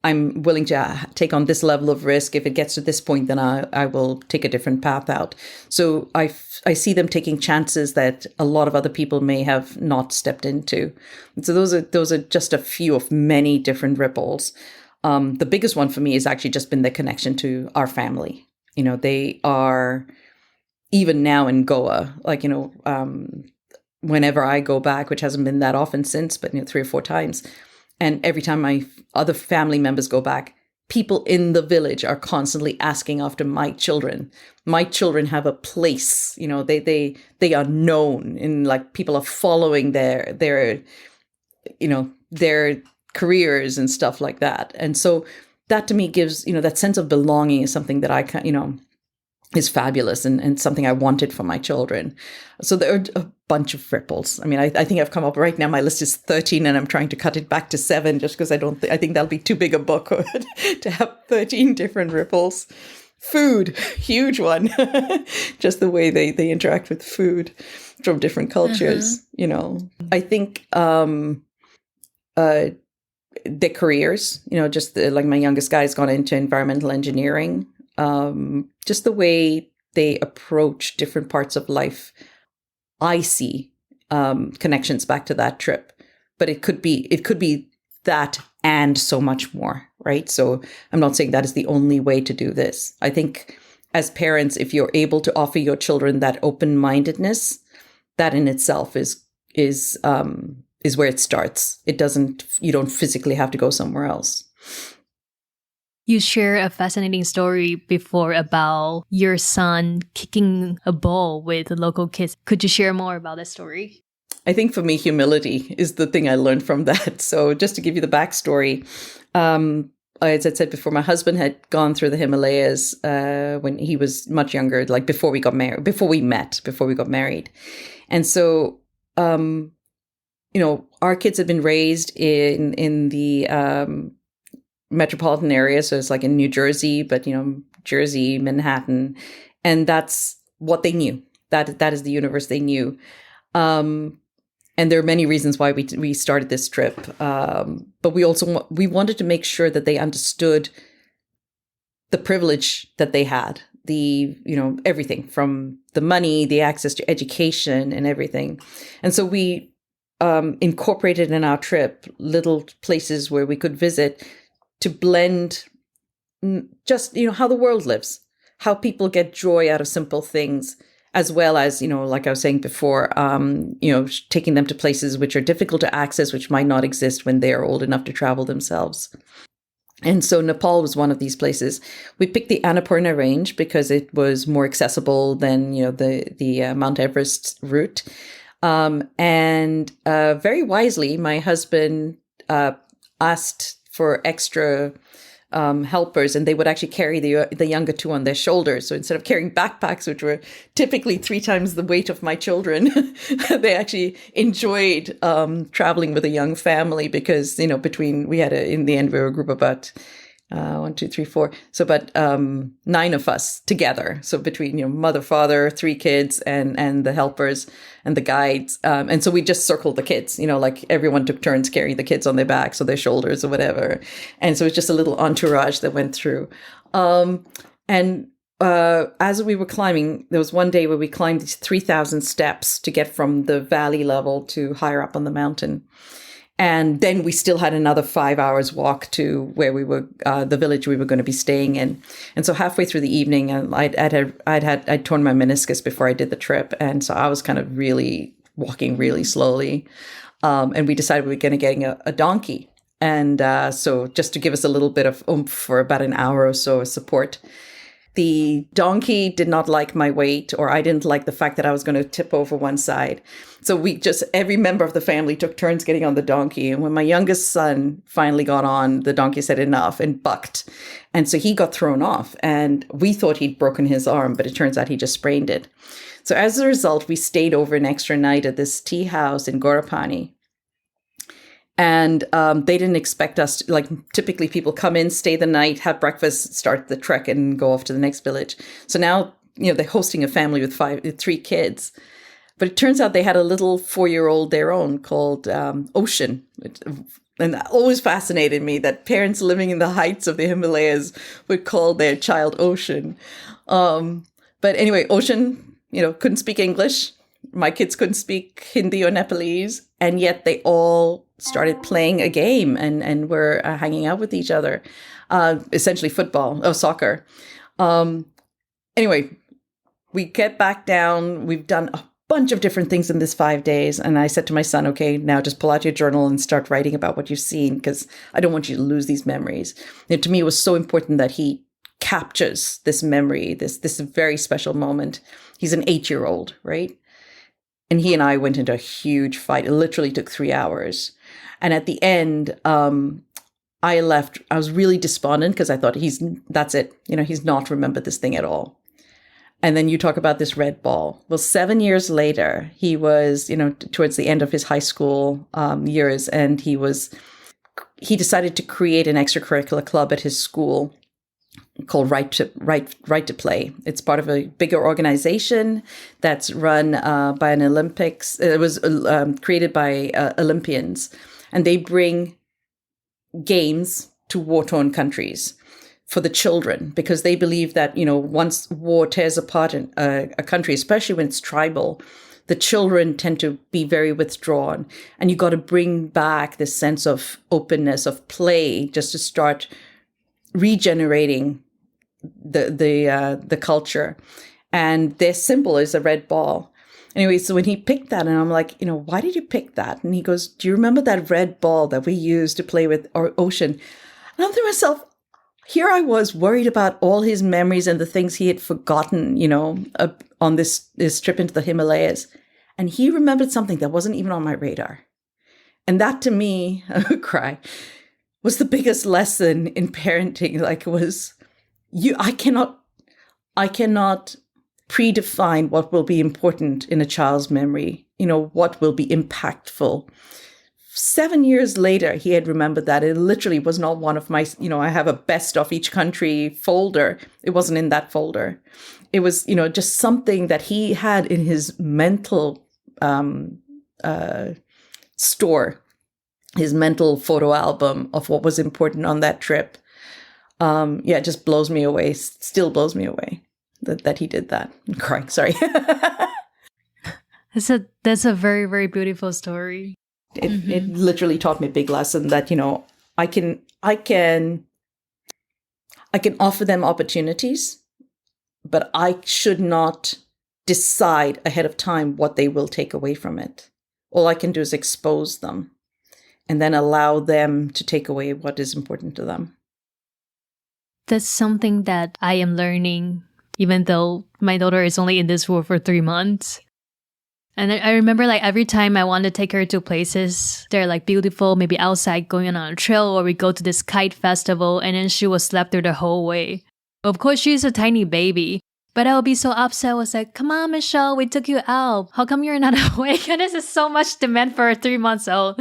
I'm willing to take on this level of risk. If it gets to this point, then I will take a different path out. So I see them taking chances that a lot of other people may have not stepped into. And so those are just a few of many different ripples. The biggest one for me has actually just been the connection to our family. They are, even now in Goa, whenever I go back, which hasn't been that often since, but 3 or 4 times. And every time my other family members go back, people in the village are constantly asking after my children. My children have a place, they are known, and people are following their careers and stuff like that. And so that to me gives, that sense of belonging is something that I can, is fabulous and something I wanted for my children. So there are a bunch of ripples. I think I've come up right now, my list is 13 and I'm trying to cut it back to 7 just because I think that'll be too big a book to have 13 different ripples. Food, huge one. Just the way they interact with food from different cultures, I think their careers, just my youngest guy has gone into environmental engineering. Just the way they approach different parts of life, I see connections back to that trip. But it could be that and so much more, right? So I'm not saying that is the only way to do this. I think as parents, if you're able to offer your children that open-mindedness, that in itself is where it starts. You don't physically have to go somewhere else. You shared a fascinating story before about your son kicking a ball with the local kids. Could you share more about that story? I think for me, humility is the thing I learned from that. So just to give you the backstory, as I said before, my husband had gone through the Himalayas when he was much younger, before we got married. And so, our kids had been raised in the metropolitan area. So it's in New Jersey, but, Jersey, Manhattan. And that's what they knew. That is the universe they knew. And there are many reasons why we started this trip. But we wanted to make sure that they understood the privilege that they had, everything from the money, the access to education and everything. And so we incorporated in our trip little places where we could visit to blend just, how the world lives, how people get joy out of simple things, as well as, like I was saying before, taking them to places which are difficult to access, which might not exist when they are old enough to travel themselves. And so Nepal was one of these places. We picked the Annapurna range because it was more accessible than, the Mount Everest route. And very wisely, my husband asked for extra helpers, and they would actually carry the younger two on their shoulders. So instead of carrying backpacks, which were typically 3 times the weight of my children, they actually enjoyed traveling with a young family because, in the end, we were a group of about 1, 2, 3, 4. So about 9 of us together. So between, mother, father, 3 kids and the helpers and the guides. And so we just circled the kids, like everyone took turns carrying the kids on their backs or their shoulders or whatever. And so it's just a little entourage that went through. As we were climbing, there was one day where we climbed these 3,000 steps to get from the valley level to higher up on the mountain. And then we still had another 5 hours walk to where we were, the village we were going to be staying in. And so halfway through the evening, I'd torn my meniscus before I did the trip. And so I was kind of really walking really slowly. And we decided we were going to get a donkey. And so just to give us a little bit of oomph for about an hour or so of support. The donkey did not like my weight, or I didn't like the fact that I was going to tip over one side. So every member of the family took turns getting on the donkey. And when my youngest son finally got on, the donkey said enough and bucked. And so he got thrown off, and we thought he'd broken his arm, but it turns out he just sprained it. So as a result, we stayed over an extra night at this tea house in Gorapani. And they didn't expect us to, typically people come in, stay the night, have breakfast, start the trek and go off to the next village. So now, they're hosting a family with 3 kids. But it turns out they had a little 4-year-old their own called Ocean. And that always fascinated me that parents living in the heights of the Himalayas would call their child Ocean. But anyway, Ocean, couldn't speak English. My kids couldn't speak Hindi or Nepalese. And yet they all started playing a game and were hanging out with each other, essentially soccer. Anyway, we get back down. We've done a bunch of different things in this 5 days. And I said to my son, okay, now just pull out your journal and start writing about what you've seen, because I don't want you to lose these memories. And to me, it was so important that he captures this memory, this very special moment. He's an 8-year-old, right? And he and I went into a huge fight. It literally took 3 hours. And at the end, I left. I was really despondent because I thought that's it. He's not remembered this thing at all. And then you talk about this red ball. Well, 7 years later, he was, towards the end of his high school years, and he decided to create an extracurricular club at his school called Right to Play. It's part of a bigger organization that's run by an Olympics. It was created by Olympians, and they bring games to war-torn countries for the children, because they believe that, once war tears apart a country, especially when it's tribal, the children tend to be very withdrawn, and you got to bring back this sense of openness, of play, just to start regenerating the culture. And their symbol is a red ball. Anyway, so when he picked that, and I'm like, why did you pick that? And he goes, do you remember that red ball that we used to play with our Ocean? And I'm thinking to myself, here I was worried about all his memories and the things he had forgotten, on this trip into the Himalayas. And he remembered something that wasn't even on my radar. And that to me, was the biggest lesson in parenting. I cannot predefine what will be important in a child's memory, what will be impactful. 7 years later, he had remembered that. It literally was not one of my, I have a best of each country folder. It wasn't in that folder. It was, just something that he had in his mental store, his mental photo album of what was important on that trip. It just blows me away, still blows me away that he did that. I'm crying, sorry. That's a very, very beautiful story. It literally taught me a big lesson that, I can offer them opportunities, but I should not decide ahead of time what they will take away from it. All I can do is expose them and then allow them to take away what is important to them. That's something that I am learning, even though my daughter is only in this world for 3 months. And I remember like every time I want to take her to places, they're like beautiful, maybe outside going on a trail, or we go to this kite festival, and then she was slept through the whole way. Of course, she's a tiny baby, but I would be so upset. I was like, come on, Michelle, we took you out. How come you're not awake? And this is so much demand for a 3 months old.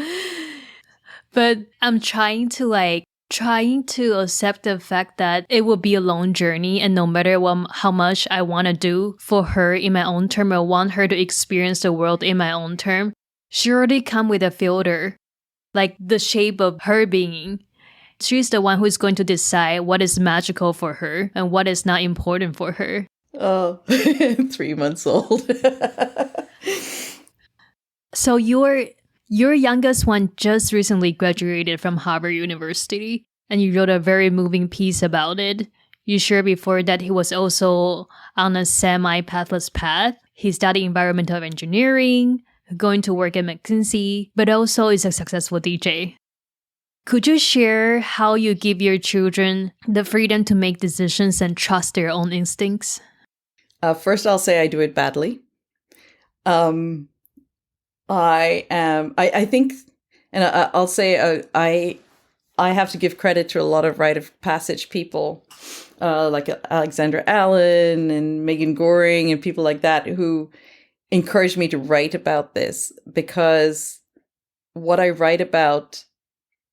But I'm trying to accept the fact that it will be a long journey, and no matter how much I want to do for her in my own term, I want her to experience the world in my own term, she already come with a filter, like the shape of her being. She's the one who is going to decide what is magical for her and what is not important for her. Oh, 3 months old. So your youngest one just recently graduated from Harvard University, and you wrote a very moving piece about it. You shared before that he was also on a semi-pathless path. He studied environmental engineering, going to work at McKinsey, but also is a successful DJ. Could you share how you give your children the freedom to make decisions and trust their own instincts? First, I'll say I do it badly. I think, and I'll say I have to give credit to a lot of rite of passage people, like Alexandra Allen and Megan Goring and people like that, who encouraged me to write about this, because what I write about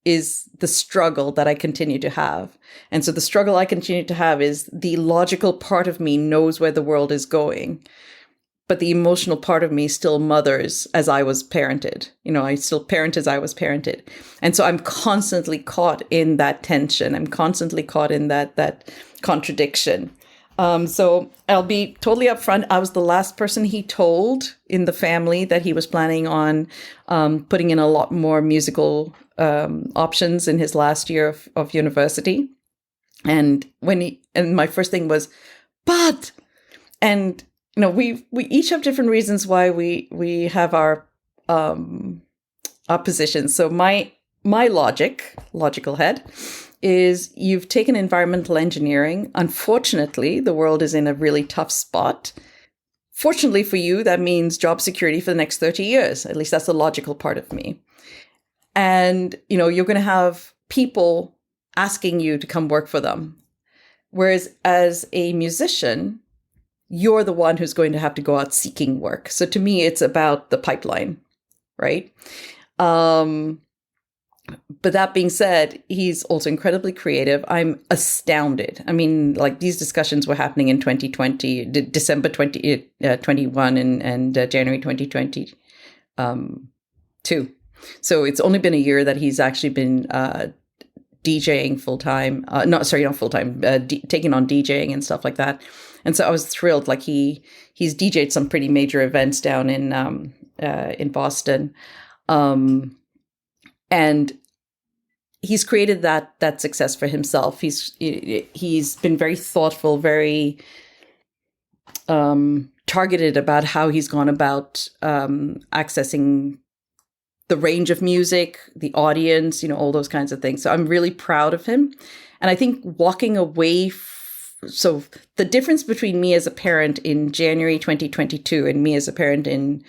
is the struggle that I continue to have. And so the struggle I continue to have is the logical part of me knows where the world is going, but the emotional part of me still mothers as I was parented. I still parent as I was parented. And so I'm constantly caught in that tension. I'm constantly caught in that contradiction. So I'll be totally upfront. I was the last person he told in the family that he was planning on putting in a lot more musical options in his last year of university. And my first thing was, but, and we each have different reasons why we have our positions. So my logical head is, you've taken environmental engineering. Unfortunately, the world is in a really tough spot. Fortunately for you, that means job security for the next 30 years. At least that's the logical part of me. And, you're going to have people asking you to come work for them. Whereas as a musician, you're the one who's going to have to go out seeking work. So to me, it's about the pipeline, right? But that being said, he's also incredibly creative. I'm astounded. I mean, like, these discussions were happening in 2020, December 2021 and January 2022. So it's only been a year that he's actually been DJing full time. Not full time, taking on DJing and stuff like that. And so I was thrilled. Like, he's DJed some pretty major events down in Boston. And he's created that success for himself. He's been very thoughtful, very targeted about how he's gone about accessing the range of music, the audience, all those kinds of things. So I'm really proud of him. And I think walking away, so the difference between me as a parent in January 2022 and me as a parent in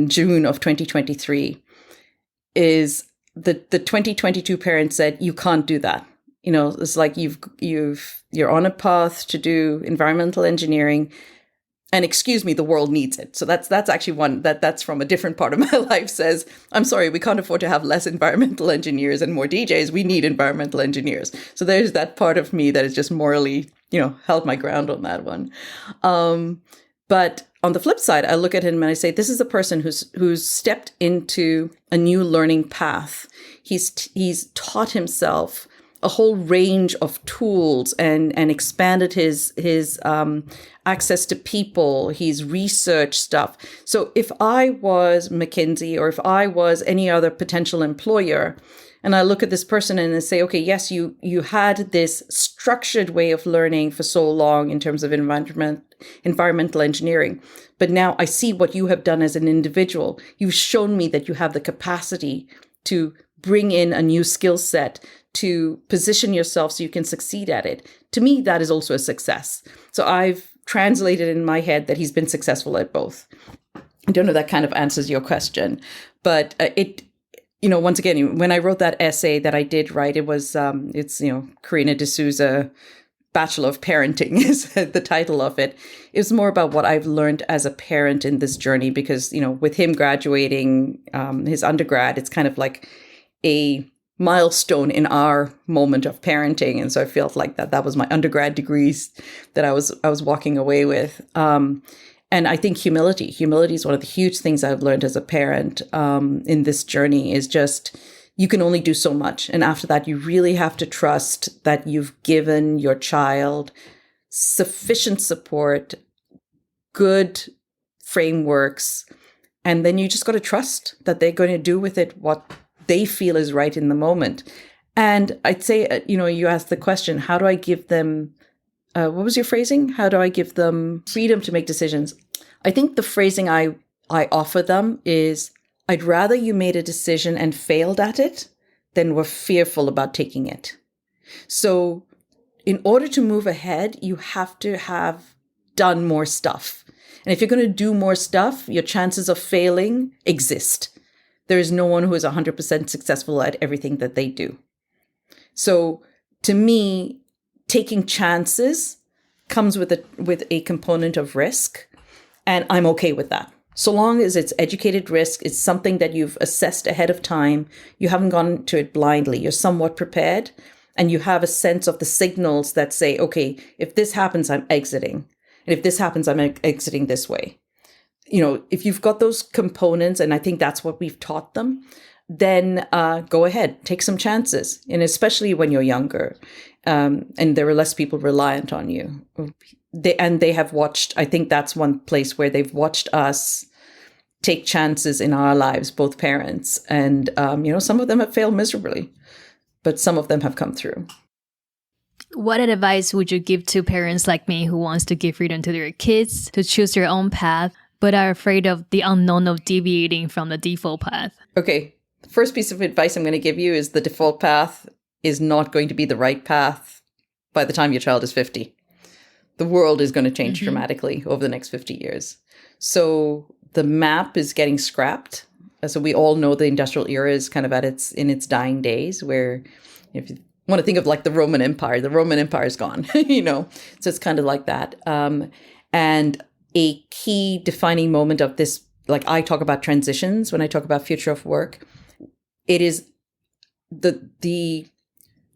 June of 2023 is the 2022 parent said, you can't do that. It's like you're on a path to do environmental engineering, and excuse me, the world needs it. So that's actually one that's from a different part of my life, says, I'm sorry, we can't afford to have less environmental engineers and more DJs. We need environmental engineers. So there's that part of me that is just morally, held my ground on that one. But on the flip side, I look at him and I say, this is a person who's stepped into a new learning path. He's taught himself a whole range of tools and expanded his access to people. He's researched stuff. So if I was McKinsey or if I was any other potential employer, and I look at this person and I say, okay, yes, you had this structured way of learning for so long in terms of environmental engineering, but now I see what you have done as an individual. You've shown me that you have the capacity to bring in a new skill set, to position yourself so you can succeed at it. To me, that is also a success. So I've translated in my head that he's been successful at both. I don't know if that kind of answers your question, but once again, when I wrote that essay that I did write, it was, Karena de Souza, Bachelor of Parenting is the title of it. It was more about what I've learned as a parent in this journey, because, with him graduating his undergrad, it's kind of like a milestone in our moment of parenting. And so I felt like that was my undergrad degrees that I was walking away with. And I think humility is one of the huge things I've learned as a parent in this journey, is just, you can only do so much. And after that, you really have to trust that you've given your child sufficient support, good frameworks, and then you just got to trust that they're going to do with it what they feel is right in the moment. And I'd say, you asked the question, how do I give them, what was your phrasing? How do I give them freedom to make decisions? I think the phrasing I offer them is, I'd rather you made a decision and failed at it than were fearful about taking it. So in order to move ahead, you have to have done more stuff. And if you're going to do more stuff, your chances of failing exist. There is no one who is 100% successful at everything that they do. So to me, taking chances comes with a component of risk, and I'm okay with that. So long as it's educated risk, it's something that you've assessed ahead of time, you haven't gone to it blindly, you're somewhat prepared, and you have a sense of the signals that say, okay, if this happens, I'm exiting. And if this happens, I'm exiting this way. If you've got those components, and I think that's what we've taught them, then go ahead, take some chances. And especially when you're younger, and there are less people reliant on you. They have watched, I think that's one place where they've watched us take chances in our lives, both parents. And, some of them have failed miserably, but some of them have come through. What advice would you give to parents like me who wants to give freedom to their kids to choose their own path, but are afraid of the unknown of deviating from the default path? Okay. The first piece of advice I'm going to give you is the default path is not going to be the right path by the time your child is 50. The world is going to change dramatically over the next 50 years. So the map is getting scrapped. So we all know the industrial era is kind of in its dying days, where if you want to think of like the Roman Empire is gone, So it's kind of like that. And a key defining moment of this, like I talk about transitions when I talk about future of work, it is the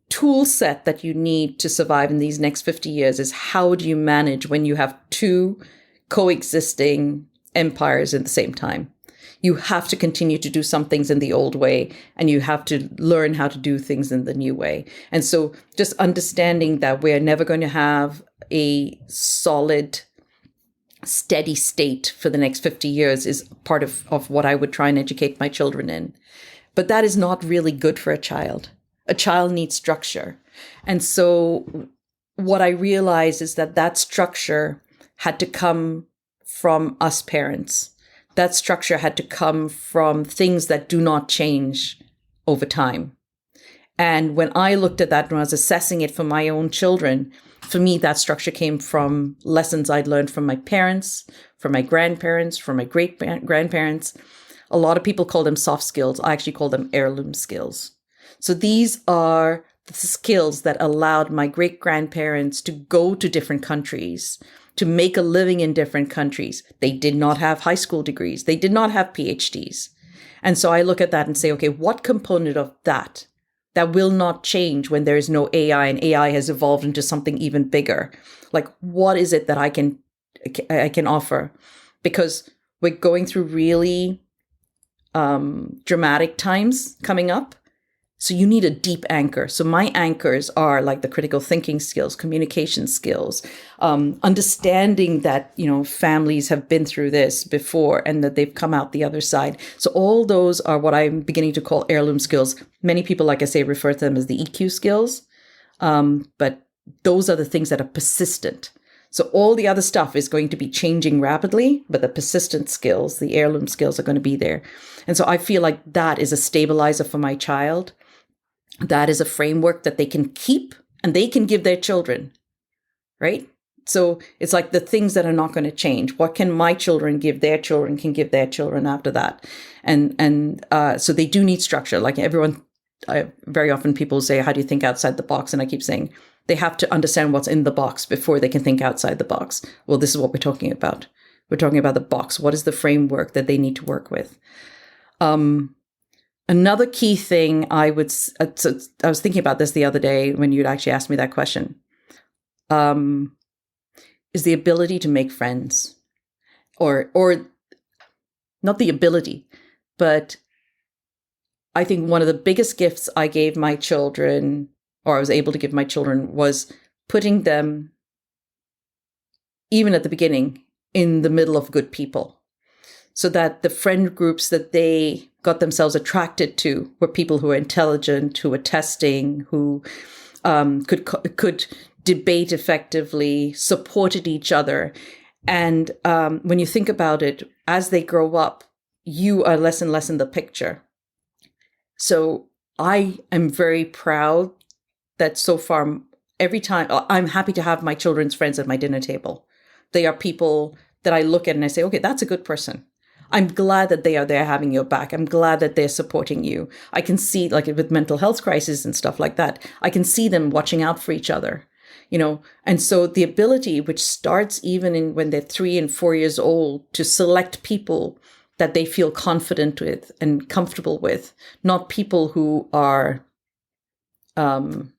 tool set that you need to survive in these next 50 years is, how do you manage when you have two coexisting empires at the same time? You have to continue to do some things in the old way, and you have to learn how to do things in the new way. And so just understanding that we're never going to have a solid, steady state for the next 50 years is part of what I would try and educate my children in. But that is not really good for a child. A child needs structure. And so what I realized is that structure had to come from us parents. That structure had to come from things that do not change over time. And when I looked at that, when I was assessing it for my own children, for me, that structure came from lessons I'd learned from my parents, from my grandparents, from my great-grandparents. A lot of people call them soft skills. I actually call them heirloom skills. So these are the skills that allowed my great-grandparents to go to different countries, to make a living in different countries. They did not have high school degrees. They did not have PhDs. And so I look at that and say, okay, what component of that will not change when there is no AI and AI has evolved into something even bigger? Like, what is it that I can offer? Because we're going through really dramatic times coming up. So you need a deep anchor. So my anchors are like the critical thinking skills, communication skills, understanding that, families have been through this before and that they've come out the other side. So all those are what I'm beginning to call heirloom skills. Many people, like I say, refer to them as the EQ skills. But those are the things that are persistent. So all the other stuff is going to be changing rapidly, but the persistent skills, the heirloom skills are going to be there. And so I feel like that is a stabilizer for my child. That is a framework that they can keep and they can give their children, right? So it's like the things that are not going to change. What can my children give their children can give their children after that. And so they do need structure. Like everyone, very often people say, how do you think outside the box? And I keep saying, they have to understand what's in the box before they can think outside the box. Well, this is what we're talking about. We're talking about the box. What is the framework that they need to work with? Another key thing I was thinking about this the other day when you'd actually asked me that question, is the ability to make friends, or not the ability, but I think one of the biggest gifts I gave my children, or I was able to give my children, was putting them, even at the beginning, in the middle of good people, so that the friend groups that they got themselves attracted to were people who were intelligent, who were testing, who could debate effectively, supported each other. And when you think about it, as they grow up, you are less and less in the picture. So I am very proud that so far, every time, I'm happy to have my children's friends at my dinner table. They are people that I look at and I say, okay, that's a good person. I'm glad that they are there having your back. I'm glad that they're supporting you. I can see, like with mental health crises and stuff like that, I can see them watching out for each other, And so the ability, which starts even when they're 3 and 4 years old, to select people that they feel confident with and comfortable with, not people who are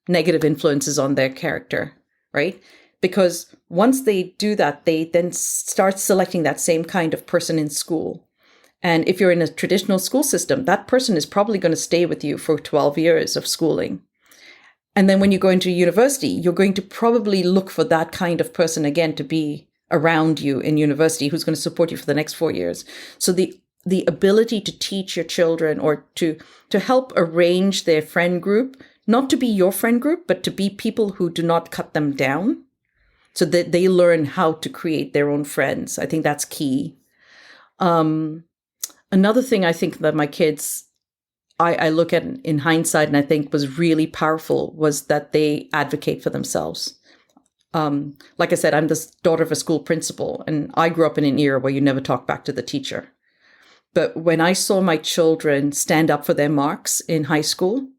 negative influences on their character, right? Because once they do that, they then start selecting that same kind of person in school. And if you're in a traditional school system, that person is probably going to stay with you for 12 years of schooling. And then when you go into university, you're going to probably look for that kind of person again to be around you in university, who's going to support you for the next 4 years. So the ability to teach your children, or to help arrange their friend group, not to be your friend group, but to be people who do not cut them down, so that they learn how to create their own friends. I think that's key. Another thing I think that my kids, I look at in hindsight and I think was really powerful, was that they advocate for themselves. Like I said, I'm the daughter of a school principal, and I grew up in an era where you never talk back to the teacher. But when I saw my children stand up for their marks in high school,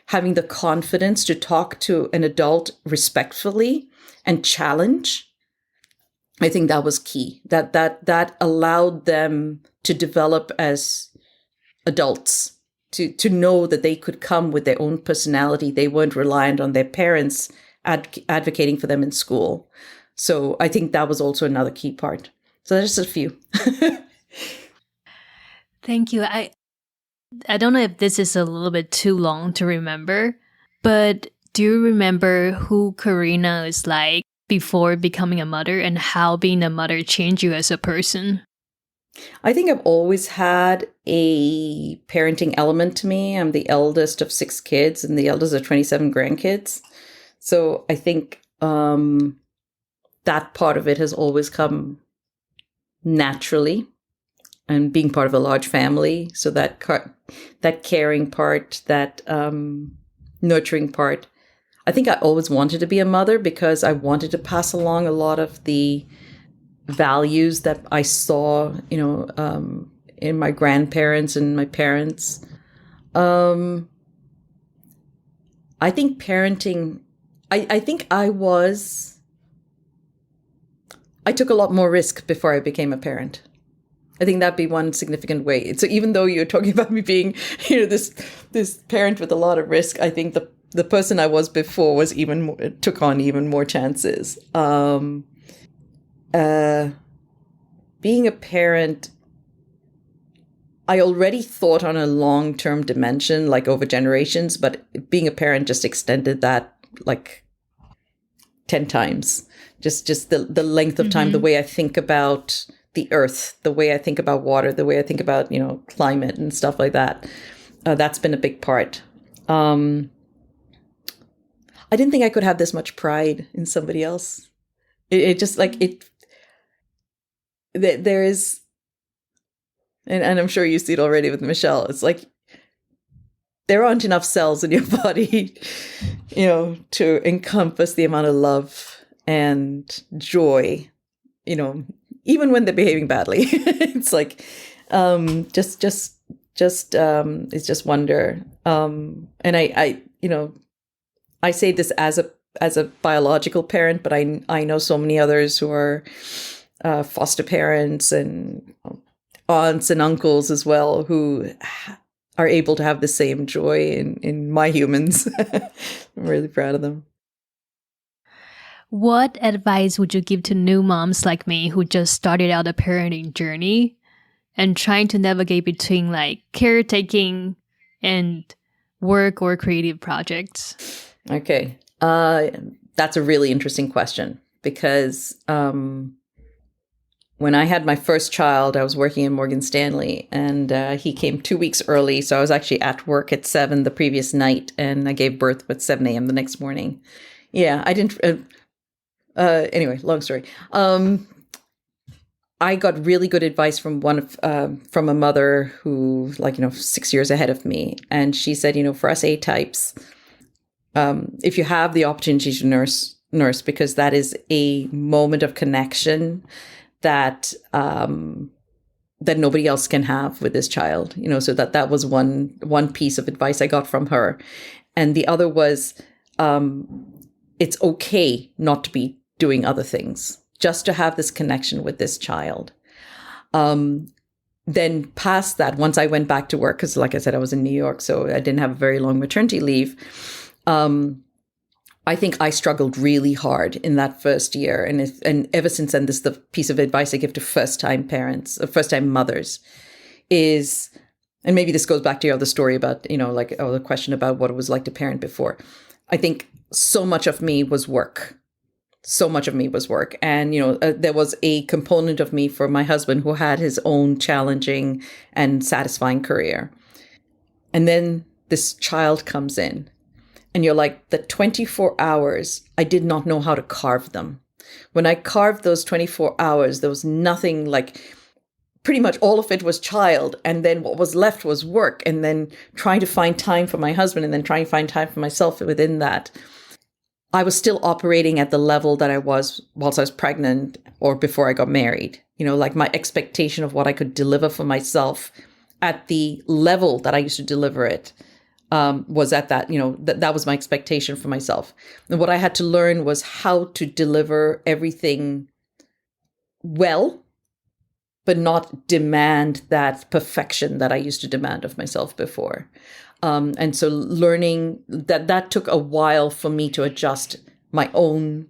having the confidence to talk to an adult respectfully and challenge, I think that was key. That allowed them to develop as adults, to know that they could come with their own personality. They weren't reliant on their parents advocating for them in school. So I think that was also another key part. So there's just a few. Thank you. I don't know if this is a little bit too long to remember, but do you remember who Karena is like before becoming a mother, and how being a mother changed you as a person? I think I've always had a parenting element to me. I'm the eldest of 6 kids, and the eldest of 27 grandkids. So I think that part of it has always come naturally. And being part of a large family, so that caring part, that nurturing part. I think I always wanted to be a mother because I wanted to pass along a lot of the values that I saw, in my grandparents and my parents. I think parenting, I think I took a lot more risk before I became a parent. I think that'd be one significant way. So even though you're talking about me being, this parent with a lot of risk, I think the person I was before was took on even more chances. Being a parent, I already thought on a long-term dimension, like over generations, but being a parent just extended that like 10 times. Just the length of time, the way I think about the earth, the way I think about water, the way I think about, climate and stuff like that. That's been a big part. I didn't think I could have this much pride in somebody else. It just like it. There is, and I'm sure you see it already with Michelle. It's like there aren't enough cells in your body, to encompass the amount of love and joy, even when they're behaving badly. It's like it's just wonder. And I say this as a biological parent, but I know so many others who are foster parents and aunts and uncles as well, who are able to have the same joy in my humans. I'm really proud of them. What advice would you give to new moms like me who just started out a parenting journey and trying to navigate between like caretaking and work or creative projects? Okay. That's a really interesting question because when I had my first child, I was working in Morgan Stanley, and he came 2 weeks early. So I was actually at work at 7 the previous night, and I gave birth at 7 a.m. the next morning. Yeah, I didn't. Anyway, long story. I got really good advice from from a mother who, 6 years ahead of me, and she said, for us A-types, if you have the opportunity to nurse, because that is a moment of connection that nobody else can have with this child, so that was one piece of advice I got from her. And the other was, it's okay not to be doing other things, just to have this connection with this child. Then past that, once I went back to work, because like I said, I was in New York, so I didn't have a very long maternity leave. I think I struggled really hard in that first year. And ever since then, this is the piece of advice I give to first-time parents, first-time mothers, is, and maybe this goes back to your other story about, the question about what it was like to parent before. I think so much of me was work. And, there was a component of me for my husband who had his own challenging and satisfying career. And then this child comes in. And you're like, the 24 hours, I did not know how to carve them. When I carved those 24 hours, there was nothing, pretty much all of it was child. And then what was left was work. And then trying to find time for my husband and then trying to find time for myself within that. I was still operating at the level that I was whilst I was pregnant or before I got married. My expectation of what I could deliver for myself at the level that I used to deliver it. Was at that, that was my expectation for myself. And what I had to learn was how to deliver everything well, but not demand that perfection that I used to demand of myself before. And so learning that took a while for me to adjust my own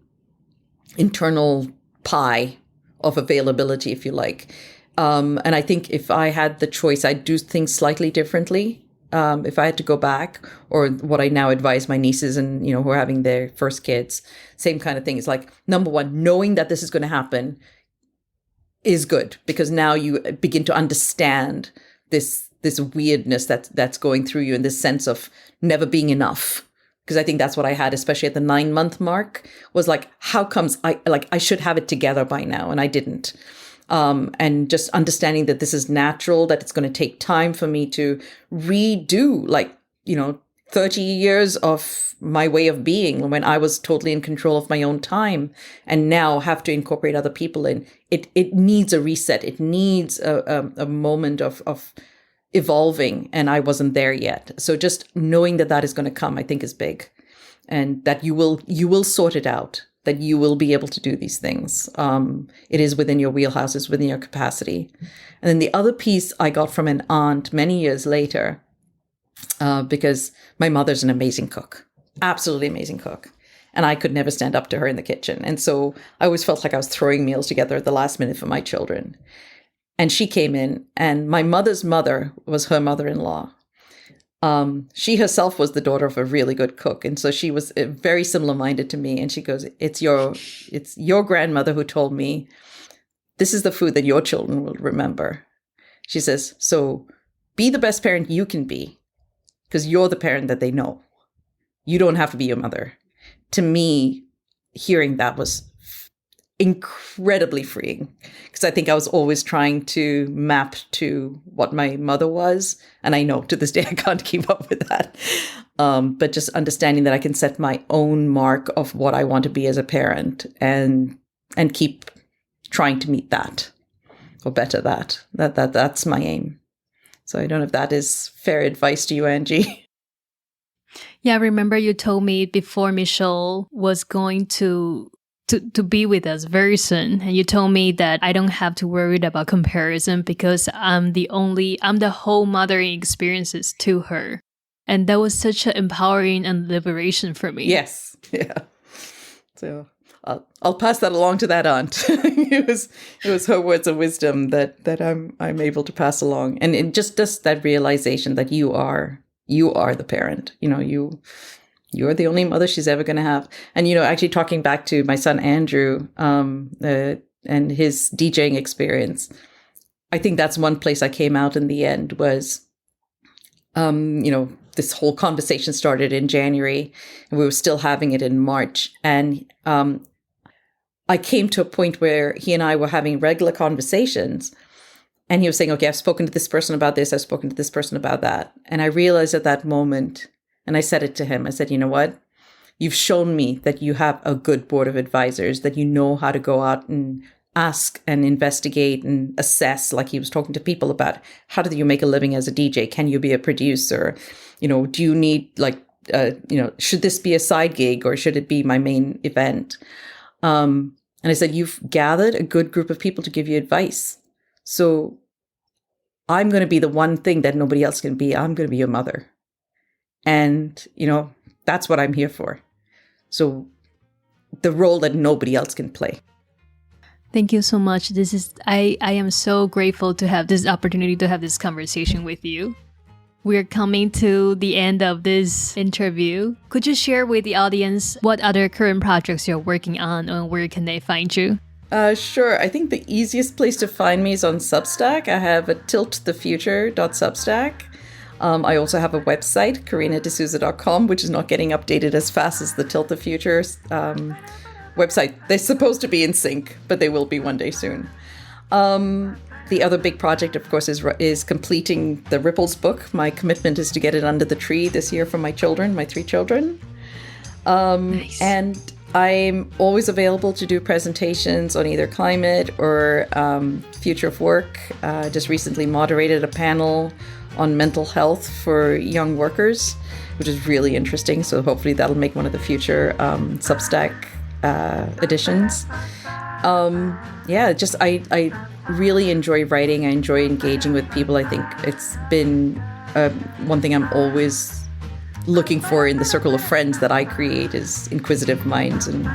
internal pie of availability, if you like. And I think if I had the choice, I'd do things slightly differently. If I had to go back, or what I now advise my nieces and, who are having their first kids, same kind of thing. It's like, number one, knowing that this is going to happen is good, because now you begin to understand this weirdness that's going through you, and this sense of never being enough. Because I think that's what I had, especially at the 9-month mark, was like, how comes I should have it together by now, and I didn't. And just understanding that this is natural, that it's going to take time for me to redo 30 years of my way of being when I was totally in control of my own time, and now have to incorporate other people in. It needs a reset. It needs a moment of evolving, and I wasn't there yet. So just knowing that is going to come, I think, is big, and that you will sort it out. That you will be able to do these things. It is within your wheelhouse, it's within your capacity. And then the other piece I got from an aunt many years later, because my mother's an amazing cook, absolutely amazing cook. And I could never stand up to her in the kitchen. And so I always felt like I was throwing meals together at the last minute for my children. And she came in, and my mother's mother was her mother-in-law. She herself was the daughter of a really good cook. And so she was very similar-minded to me. And she goes, it's your grandmother who told me this is the food that your children will remember. She says, so be the best parent you can be, because you're the parent that they know. You don't have to be your mother. To me, hearing that was incredibly freeing, because I think I was always trying to map to what my mother was. And I know to this day, I can't keep up with that. But just understanding that I can set my own mark of what I want to be as a parent and keep trying to meet that or better that. That's my aim. So I don't know if that is fair advice to you, Angie. Yeah, I remember you told me before Michelle was going to be with us very soon. And you told me that I don't have to worry about comparison because I'm the whole mothering experiences to her. And that was such an empowering and liberation for me. Yes. Yeah. So I'll pass that along to that aunt. It was her words of wisdom that I'm able to pass along. And it just that realization that you are the parent. You're the only mother she's ever going to have. And, actually talking back to my son, Andrew, and his DJing experience, I think that's one place I came out in the end was, this whole conversation started in January and we were still having it in March. And I came to a point where he and I were having regular conversations. And he was saying, okay, I've spoken to this person about this. I've spoken to this person about that. And I realized at that moment, and I said it to him, I said, you know what? You've shown me that you have a good board of advisors, that you know how to go out and ask and investigate and assess, like he was talking to people about how do you make a living as a DJ? Can you be a producer? Do you need should this be a side gig or should it be my main event? And I said, you've gathered a good group of people to give you advice. So I'm going to be the one thing that nobody else can be. I'm going to be your mother. And, that's what I'm here for. So the role that nobody else can play. Thank you so much. I am so grateful to have this opportunity to have this conversation with you. We're coming to the end of this interview. Could you share with the audience what other current projects you're working on and where can they find you? Sure. I think the easiest place to find me is on Substack. I have a tiltthefuture.substack. I also have a website, KarenaDeSouza.com, which is not getting updated as fast as the Tilt the Future website. They're supposed to be in sync, but they will be one day soon. The other big project, of course, is completing the Ripples book. My commitment is to get it under the tree this year for my 3 children. Nice. And I'm always available to do presentations on either climate or future of work. Just recently moderated a panel on mental health for young workers, which is really interesting. So hopefully that'll make one of the future Substack editions. I really enjoy writing. I enjoy engaging with people. I think it's been one thing I'm always looking for in the circle of friends that I create is inquisitive minds, and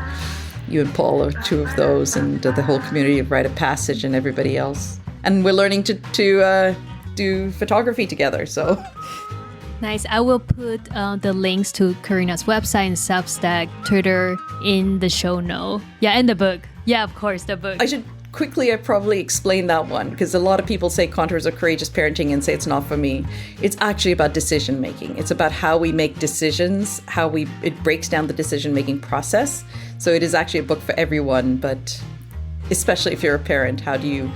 you and Paul are 2 of those, and the whole community of Rite of Passage and everybody else. And we're learning to do photography together, so. Nice. I will put the links to Karena's website and Substack, Twitter in the show note. Yeah, and the book. Yeah, of course, the book. I should quickly probably explain that one, because a lot of people say Contours of Courageous Parenting and say it's not for me. It's actually about decision making. It's about how we make decisions, it breaks down the decision making process. So it is actually a book for everyone, but especially if you're a parent, how do you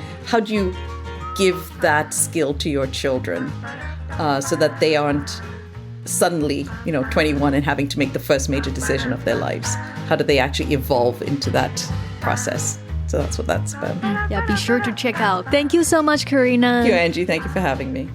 give that skill to your children so that they aren't suddenly 21 and having to make the first major decision of their lives? How do they actually evolve into that process? So that's what that's about. Yeah, be sure to check out. Thank you so much, Karena. Thank you, Angie. Thank you for having me.